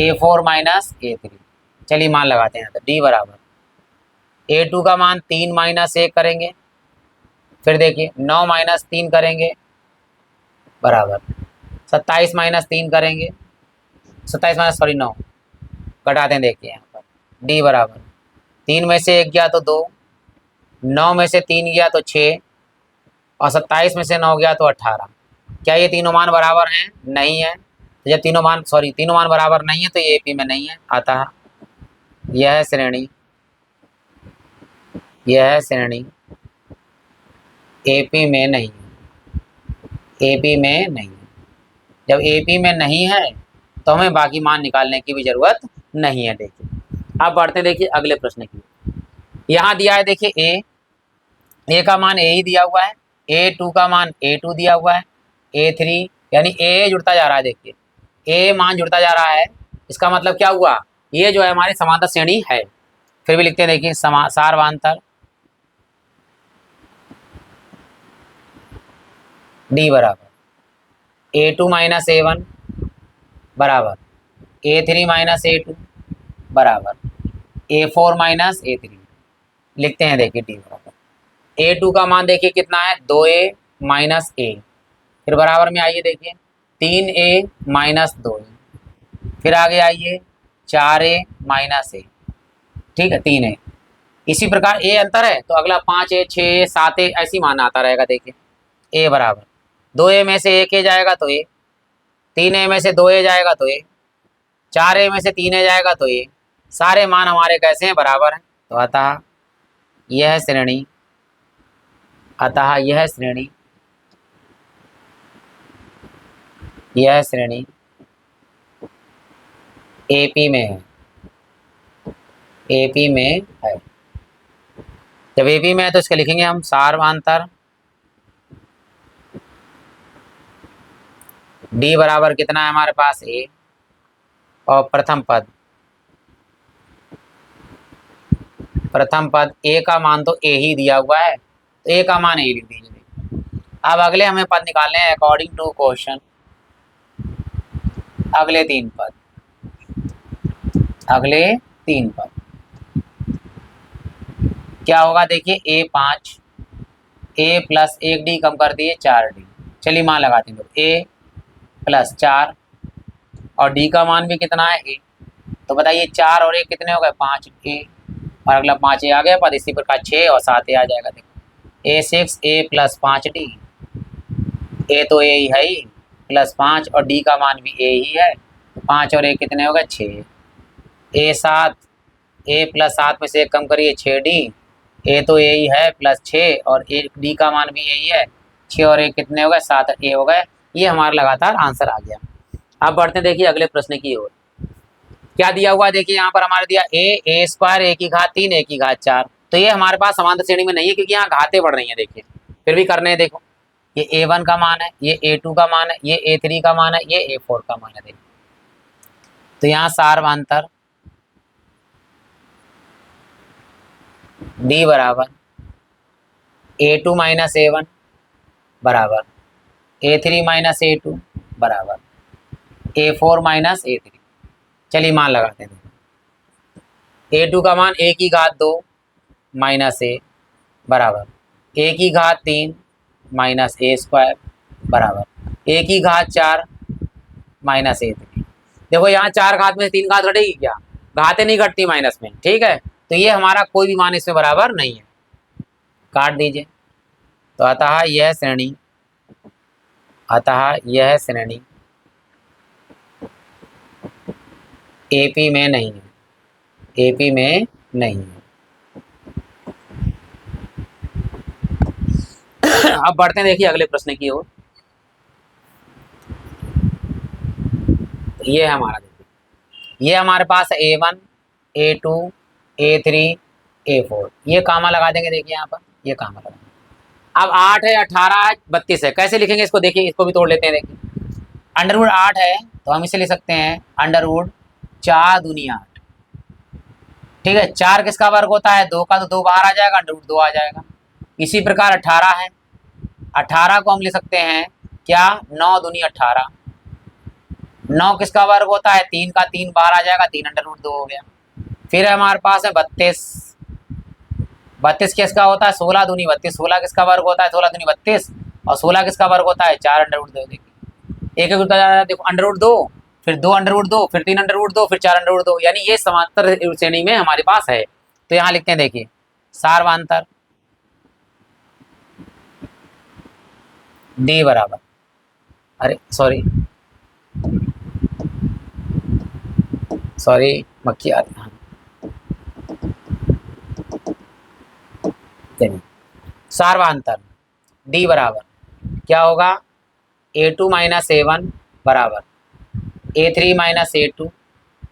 A4 माइनस A3। चलिए मान लगाते हैं, तो डी बराबर A2 का मान 3 माइनस 1 करेंगे, फिर देखिए 9 माइनस 3 करेंगे बराबर 27 माइनस 3 करेंगे, 27 माइनस 9 घटाते हैं, देखिए यहाँ पर डी बराबर 3 में से 1 गया तो 2, 9 में से 3 गया तो 6 और 27 में से 9 गया तो 18। क्या ये तीनों मान बराबर हैं? नहीं है, तो जब तीनों मान बराबर नहीं है तो ये एपी में नहीं है। अतः यह श्रेणी एपी में नहीं है, एपी में नहीं है। जब एपी में नहीं है तो हमें बाकी मान निकालने की भी जरूरत नहीं है। देखिए अब बढ़ते देखिए अगले प्रश्न की। यहाँ दिया है देखिए ए का मान ए ही दिया हुआ है, A2 का मान A2 दिया हुआ है, A3 यानी ए जुड़ता जा रहा है। देखिए ए मान जुड़ता जा रहा है, इसका मतलब क्या हुआ, ये जो है हमारी समांतर श्रेणी है। फिर भी लिखते हैं देखिए सार्वांतर डी बराबर A2 माइनस A1 बराबर A3 माइनस A2 बराबर A4 माइनस A3। लिखते हैं देखिए डी बराबर A2 का मान देखिए कितना है 2A माइनस A, फिर बराबर में आइए देखिए 3A माइनस 2A, फिर आगे आइए 4A माइनस A, ठीक है 3A। इसी प्रकार A अंतर है तो अगला 5A 6A 7A ऐसी मान आता रहेगा। देखिए A बराबर 2A में से 1A जाएगा तो A, 3A में से 2A जाएगा तो A, 4A में से 3A जाएगा तो A, सारे मान हमारे कैसे हैं बराबर हैं। तो अतः यह श्रेणी एपी में है, एपी में है। जब एपी में है तो इसके लिखेंगे हम सार्वांतर डी बराबर कितना है हमारे पास A, और प्रथम पद A का मान तो A ही दिया हुआ है, तो A का मान A लिख दीजिए। अब अगले हमें पद निकालने हैं अकॉर्डिंग टू क्वेश्चन अगले तीन पद, अगले तीन पद क्या होगा देखिए, A5, A प्लस 1D कम कर दिए 4D। चलिए मान लगाते हैं, A प्लस 4 और D का मान भी कितना है A, तो बताइए 4 और 1 कितने हो गए 5A, और अगला 5A आ गया पद, इसी प्रकार 6 और 7A आ जाएगा। देखो A6 A plus 5D, A तो A ही है ही, प्लस 5 और D का मान भी A ही है, 5 और 1 कितने हो गए 6। A7 A प्लस 7 में से 1 कम करिए 6D, A तो A ही है प्लस 6 और D का मान भी यही है, 6 और 1 कितने हो गए 7A हो गए। ये हमारा लगातार आंसर आ गया। अब बढ़ते देखिए अगले प्रश्न की ओर। क्या दिया हुआ देखिए, यहाँ पर हमारे दिया A स्क्वायर A की घात 3 A की घात 4, तो ये हमारे पास समांतर श्रेणी में नहीं है क्योंकि यहाँ घातें बढ़ रही हैं। देखिए फिर भी करने हैं, देखो ये A1 का मान है, ये A2 का मान है, ये A3 का मान है, ये A4 का मान है। देखिए तो यहाँ सार्वधातर D बराबर A2 माइनस A1 बराबर A3 माइनस A2 बराबर A4 माइनस A3। चलिए मान लगाते हैं। A2 का मान A की घात 2 माइनस A बराबर A की घात 3 माइनस A स्क्वायर बराबर A की घात 4 माइनस A3। देखो यहाँ 4 घात में से 3 घात घटेगी क्या, घातें नहीं घटती माइनस में, ठीक है, तो ये हमारा कोई भी मान इसमें बराबर नहीं है, काट दीजिए। तो अतः यह श्रेणी, अतः यह श्रेणी AP में नहीं है, AP में नहीं है। अब बढ़ते हैं देखिए अगले प्रश्न की ओर। ये है हमारा, देखिए ये हमारे पास A1 A2 A3 A4, ये कामा लगा देंगे। देखिए यहाँ पर ये कामा लगा, अब 8 है 18 है 32 है, कैसे लिखेंगे इसको, देखिए इसको भी तोड़ लेते हैं। देखिए अंडर रूट 8 है तो हम इसे लिख सकते हैं अंडर रूट 4 दूनी 8, ठीक है। 4 किसका वर्ग होता है 2 का, तो 2 बाहर आ जाएगा, अंडर रूट 2 आ जाएगा। इसी प्रकार 18 है, 18 को हम लिख सकते हैं क्या 9 दूनी 18, 9 किसका वर्ग होता है 3 का, 3 बाहर आ जाएगा, 3 अंडर रूट 2 हो गया। फिर हमारे पास है 32, 32 किसका होता है 16 दूनी 32, 16 किसका वर्ग होता है 16 दूनी 32, और 16 किसका वर्ग होता है 4 अंडर रूट 2। देखिए एक देखो अंडर रूट 2, फिर 2 अंडर रूट 2, फिर 3 अंडर रूट 2, फिर 4 अंडर रूट 2, यानी ये समांतर श्रेणी में हमारे पास है। तो यहाँ लिखते हैं देखिए सार्वधातर D बराबर, अरे सॉरी मक्खी आ रही, सार्वधातर D बराबर क्या होगा A2 माइनस A1 बराबर A3 माइनस A2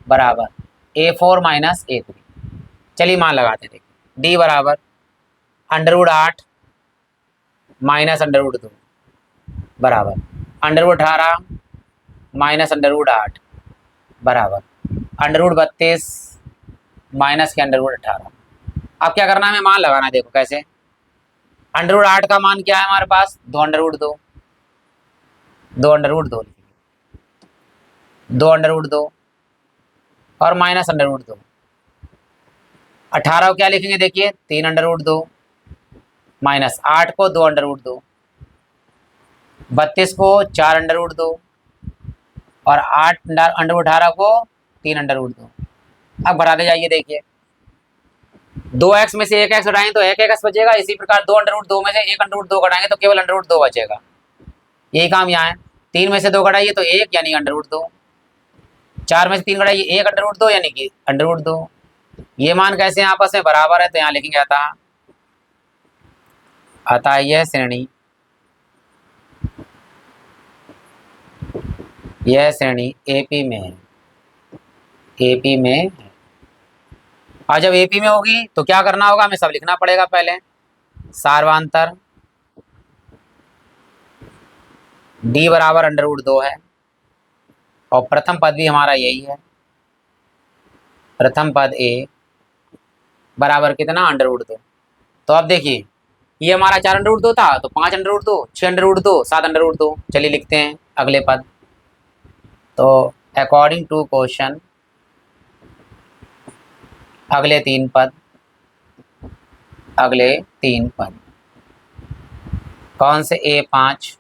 बराबर A4 माइनस A3। चलिए मान लगाते थे, D बराबर under root 8 minus under root 2 बराबर under root 18 minus under root 8 बराबर अंडर रूट 32 माइनस के अंडर रूट 18। अब क्या करना है, हमें मान लगाना है। देखो कैसे, अंडर रूट 8 का मान क्या है हमारे पास 2 under root 2, 2 under root 2, 2 under root 2 और माइनस अंडर रूट 2। 18 को क्या लिखेंगे देखिए 3 अंडर रूट 2 माइनस 8 को 2 अंडर रूट 2, 32 को 4 अंडर रूट 2 और 8 अंडर रूट 18 को 3 अंडर रूट 2। अब बढ़ाते जाइए, देखिए 2x में से 1x घटाएंगे तो 1x बचेगा, इसी प्रकार 2 अंडर रूट 2 में से 1 अंडर रूट 2 घटाएंगे तो केवल अंडर रूट 2 बचेगा। यही काम यहाँ है, 3 में से 2 घटाइए तो 1 यानी अंडर रूट 2, 4 में से 3 घटाइए 1 अंडर रूट 2 यानी कि अंडर रूट 2। ये मान कैसे आपस में बराबर है, तो यहाँ लिखेंगे अतः यह श्रेणी, यह श्रेणी AP में है, AP में है। और जब AP में होगी तो क्या करना होगा, हमें सब लिखना पड़ेगा। पहले सार्वधातर D बराबर अंडर रूट 2 है और प्रथम पद भी हमारा यही है, प्रथम पद A बराबर कितना अंडर रूट 2। तो अब देखिए ये हमारा 4 अंडर रूट 2 था, तो 5 under root 2, 6 under root 2, 7 under root 2। चलिए लिखते हैं अगले पद, तो अकॉर्डिंग टू क्वेश्चन अगले तीन पद कौन से A5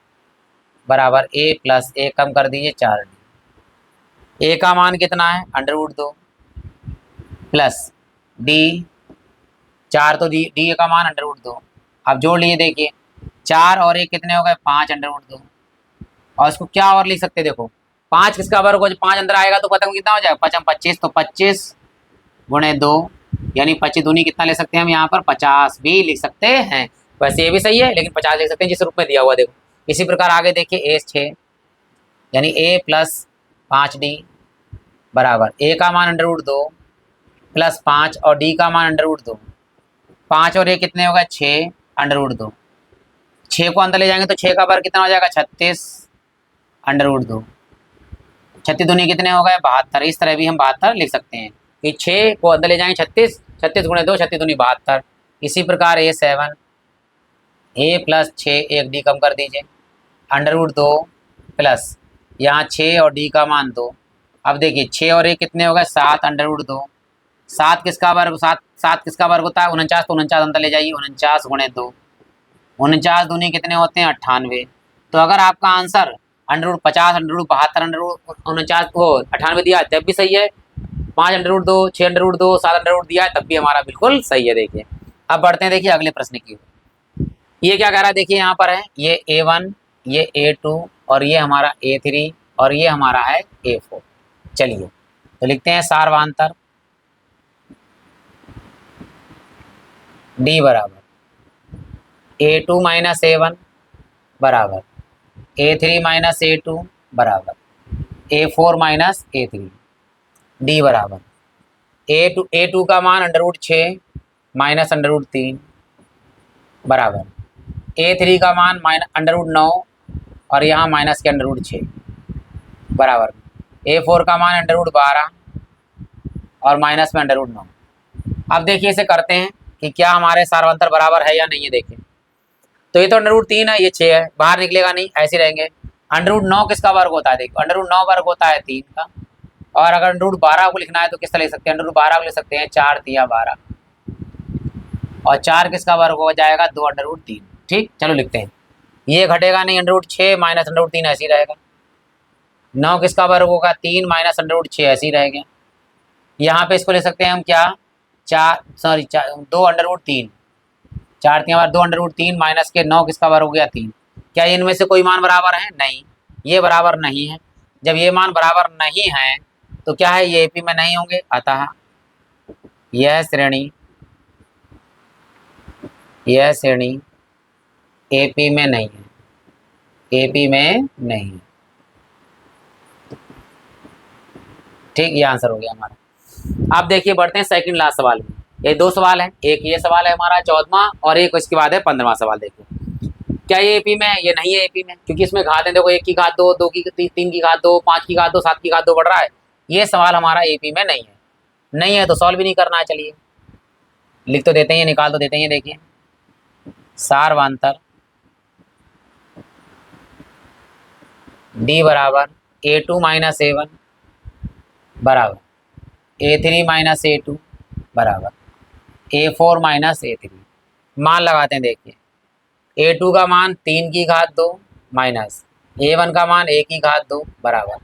बराबर A प्लस A कम कर दीजिए 4D। A का मान कितना है √2 प्लस D 4 तो D का मान √2। अब जोड़ लिए देखिए 4 और 1 कितने हो गए 5 √2। और इसको क्या और लिख सकते देखो 5 किसका वर्ग हो 5 अंदर आएगा तो पता कितना हो जाएगा 5 25 तो 25 गुणे 2 यानी 25 दूनी कितना ले सकते हैं हम यहाँ पर 50 भी लिख सकते हैं। वैसे ये भी सही है लेकिन 50 लिख सकते हैं जिस रूप में दिया हुआ देखो। इसी प्रकार आगे देखिए A6 यानी A प्लस 5D बराबर A का मान √2 प्लस 5 और D का मान √2। 5 और 1 कितने होगा 6 √2। 6 को अंदर ले जाएंगे तो 6 का वर्ग कितना हो जाएगा 36 √2। 36 दूनी कितने हो गए 72। इस तरह भी हम 72 लिख सकते हैं कि 6 को अंदर ले जाएंगे 36 36 गुणे 2 36 दूनी 72। इसी प्रकार A7 A प्लस 6 1 D कम कर दीजिए √2 प्लस यहाँ 6 और D का मान 2। अब देखिए 6 और 1 कितने हो गए 7 √2। 7 किसका वर्ग 7 किसका वर्ग होता है 49 तो 49 अंदर ले जाइए 49 गुणे 2 49 दूनी कितने होते हैं 98। तो अगर आपका आंसर √50 √72 √49 वो 98 दिया तब भी सही है। 5 √2 6 √2 7 √2 दिया है तब भी हमारा बिल्कुल सही है। देखिए अब बढ़ते हैं देखिए अगले प्रश्न की। ये क्या कह रहा है देखिए यहाँ पर है ये A1 ये A2 और ये हमारा A3 और ये हमारा है A4। चलिए तो लिखते हैं सारवांतर D बराबर A2 माइनस A1 बराबर A3 माइनस A2 बराबर A4 माइनस A3। D बराबर A2 का मान √6 माइनस √3 बराबर A3 का मान √9 और यहाँ माइनस के √6 बराबर A4 का मान √12 और माइनस में √9। अब देखिए इसे करते हैं कि क्या हमारे सारवंतर बराबर है या नहीं है। देखिए तो ये तो √3 है ये 6 है बाहर निकलेगा नहीं ऐसे रहेंगे। √9 किसका वर्ग होता है देखो √9 वर्ग होता है 3 का। और अगर √12 को लिखना है तो किस तरह लिख सकते हैं √12 को लिख सकते हैं 4 3 12 और 4 किसका वर्ग हो जाएगा 2 √3। ठीक चलो लिखते हैं ये घटेगा नहीं √6 माइनस √3 ऐसे ही रहेगा। 9 किसका वर्ग होगा 3 माइनस √6 ऐसे ही रहेगा। यहाँ पे इसको ले सकते हैं हम क्या 2 √3 4 3 2 √3 माइनस के 9 किसका वर्ग हो गया 3। क्या इनमें से कोई मान बराबर है नहीं ये बराबर नहीं है। जब ये मान बराबर नहीं है तो क्या है ये AP में नहीं होंगे अतः यह श्रेणी AP में नहीं है AP में नहीं है। ठीक ये आंसर हो गया हमारा। अब देखिए बढ़ते हैं सेकंड लास्ट सवाल में। ये 2 सवाल है एक ये सवाल है हमारा 14वां और एक इसके बाद है 15वां सवाल। देखिए क्या ये AP में है ये नहीं है AP में क्योंकि इसमें घात है देखो 1 की घात 2 2 की 3 की घात 2 5 की घात 2 7 की घात 2 बढ़ रहा है। ये सवाल हमारा AP में नहीं है तो सॉल्व भी नहीं करना है। चलिए लिख तो देते हैं निकाल तो देते हैं। देखिए सारवांतर D बराबर A2 माइनस A1 बराबर A3 माइनस A2 बराबर A4 माइनस A3। मान लगाते हैं देखिए A2 का मान 3 की घात 2 माइनस A1 का मान 1 की घात 2 बराबर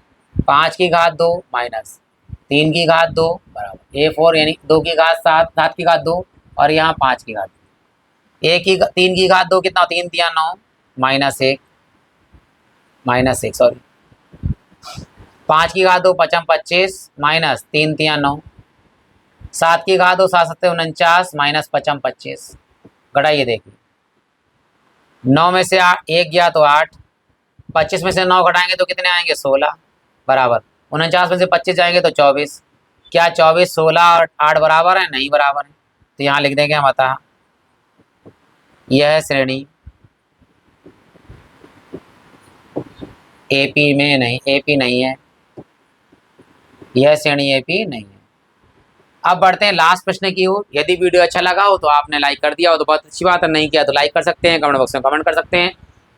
5 की घात 2 माइनस 3 की घात 2 बराबर A4 यानी 2 की घात 7 की घात 2 और यहाँ 5 की घात 3 की घात 2 कितना 3 3 9 माइनस 1 सॉरी 5 की घात 2 5 25 माइनस 3 3 9 7 की घात 2 7 7 49 माइनस 5 25। घटाइए देखिए 9 में से 1 गया तो 8 25 में से 9 घटाएंगे तो कितने आएंगे 16 बराबर 49 में से 25 जाएंगे तो 24। क्या 24 16 और 8 बराबर है नहीं बराबर है तो यहाँ लिख देंगे हम अतः यह श्रेणी AP में नहीं AP नहीं है यह श्रेणी AP नहीं है। अब बढ़ते हैं लास्ट प्रश्न की ओर। यदि वीडियो अच्छा लगा हो तो आपने लाइक कर दिया हो तो बहुत अच्छी बात है नहीं किया तो लाइक कर सकते हैं कमेंट बॉक्स में कमेंट कर सकते हैं।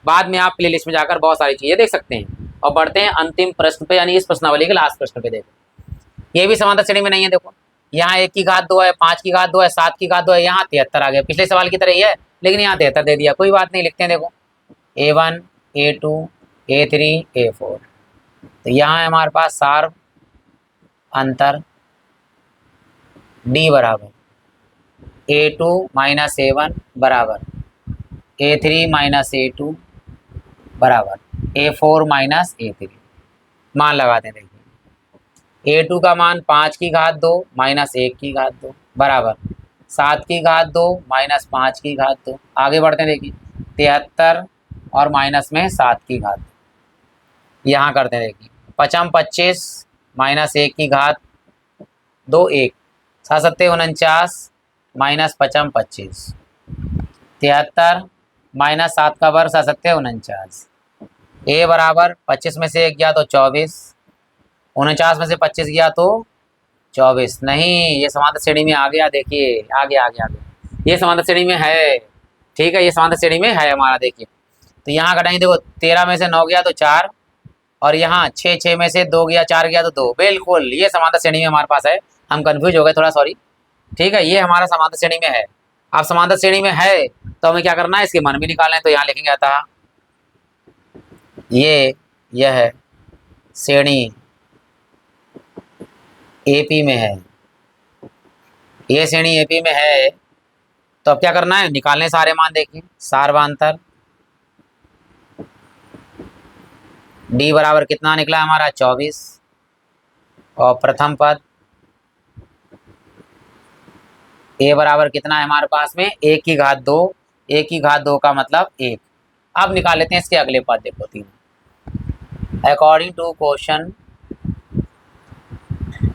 बाद में आप प्लेलिस्ट में जाकर बहुत सारी चीज़ें देख सकते हैं और बढ़ते हैं अंतिम प्रश्न पे, यानी इस प्रश्नावली के लास्ट प्रश्न पे। देखो ये भी समांतर श्रेणी में नहीं है। देखो यहाँ 1 की घात 2 है, 5 की घात 2 है, 7 की घात 2 है, यहाँ 73 आ गया। पिछले सवाल की तरह ही है, लेकिन यहाँ 73 दे दिया। कोई बात नहीं, लिखते हैं। देखो A1 A2 A3 A4, तो यहाँ है हमारे पास सार अंतर D बराबर A2 माइनस A1 बराबर A3 माइनस A2 बराबर A4 माइनस A3। मान लगाते हैं। देखिए A2 का मान 5 की घात 2 माइनस 1 की घात 2 बराबर 7 की घात 2 माइनस 5 की घात 2। आगे बढ़ते हैं। देखिए 73 और माइनस में 7 की घात, यहाँ करते हैं। देखिए 55 25 माइनस 1 की घात 2 1, 7 7 49 माइनस 55 25, 73 माइनस 7 का वर्ग 7 7 49। ए बराबर 25 में से 1 गया तो 24, 49 में से 25 गया तो 24। नहीं, ये समांतर श्रेणी में आ गया। देखिए आगे आगे आगे ये समांतर श्रेणी में है। ठीक है, ये समांतर श्रेणी में है हमारा। देखिए तो यहाँ घटाएंगे। देखो 13 में से 9 गया तो 4, और यहाँ 6 में से 2 गया 4 गया तो 2। बिल्कुल ये समांतर श्रेणी में हमारे पास है। हम कंफ्यूज हो गए थोड़ा, सॉरी। ठीक है, ये हमारा समांतर श्रेणी में है। अब समांतर श्रेणी में है तो हमें क्या करना है, इसके मान भी निकालना है। तो यहाँ लिखेंगे अतः यह श्रेणी एपी में है। ये श्रेणी एपी में है, तो अब क्या करना है, निकालने सारे मान। देखिए सार्वांतर डी बराबर कितना निकला हमारा 24, और प्रथम पद ए बराबर कितना है हमारे पास में 1 की घात 2। 1 की घात 2 का मतलब 1। अब निकाल लेते हैं इसके अगले पद। देखो 3, अकॉर्डिंग टू क्वेश्चन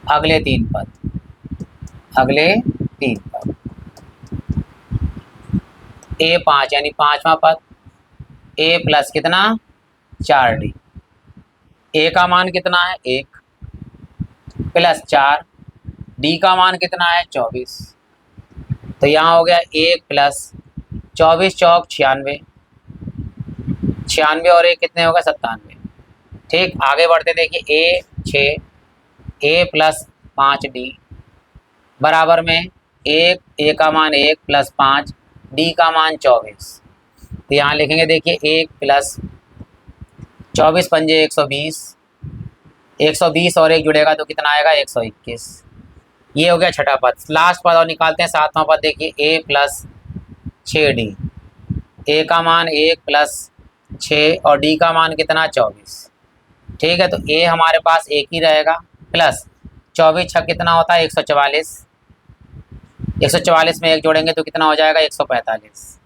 अगले 3 पद, अगले 3 पद A5 यानी 5वां पद, A प्लस कितना 4D, A का मान कितना है 1 प्लस 4, D का मान कितना है 24। तो यहाँ हो गया 1 प्लस 24 चौक 96, 96 और 1 कितने होगा 97। ठीक, आगे बढ़ते देखिए A 6, A प्लस 5D बराबर में 1, A का मान 1 प्लस 5, D का मान 24। तो यहाँ लिखेंगे। देखिए 1 प्लस 24 पंजे 120, 120 और 1 जुड़ेगा तो कितना आएगा 121। ये हो गया छठा पद। लास्ट पद और निकालते हैं 7वां पद। देखिए A प्लस 6D, A का मान 1 प्लस 6 और D का मान कितना 24। ठीक है, तो A हमारे पास 1 ही रहेगा, प्लस 24 छक कितना होता है 144, 144 में 1 जोड़ेंगे तो कितना हो जाएगा 145।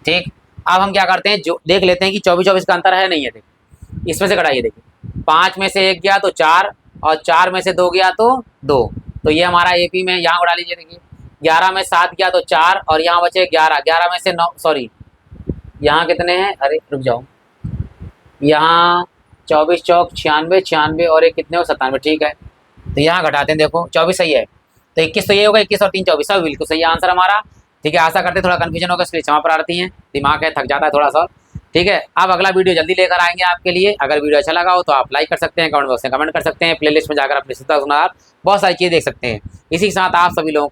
ठीक, अब हम क्या करते हैं, जो देख लेते हैं कि 24 24 का अंतर है नहीं है। देखिए इसमें से घटाइए। देखिए 5 में से 1 गया तो 4, और 4 में से 2 गया तो 2, तो ये हमारा एपी में। यहाँ उड़ा लीजिए। देखिए 11 में 7 गया तो 4, और यहाँ बचे 11, 11 में से 9, सॉरी यहाँ कितने हैं, अरे रुक जाओ, यहाँ 24 चौक 96, 96 और 1 कितने हो 97। ठीक है, तो यहाँ घटाते हैं। देखो 24 सही है, तो 21 तो ये होगा, 21 और 3 24, सब बिल्कुल सही आंसर हमारा। ठीक है, आशा करते थोड़ा कन्फ्यूजन होगा, इसलिए क्षमा प्रार्थी हैं, दिमाग है थक जाता है थोड़ा सा। ठीक है, अब अगला वीडियो जल्दी लेकर आएंगे आपके लिए। अगर वीडियो अच्छा लगा हो तो आप लाइक कर सकते हैं, कमेंट बॉक्स में कमेंट कर सकते हैं, प्लेलिस्ट में जाकर अपने बहुत सारी चीज़ें देख सकते हैं। इसी के साथ आप सभी लोगों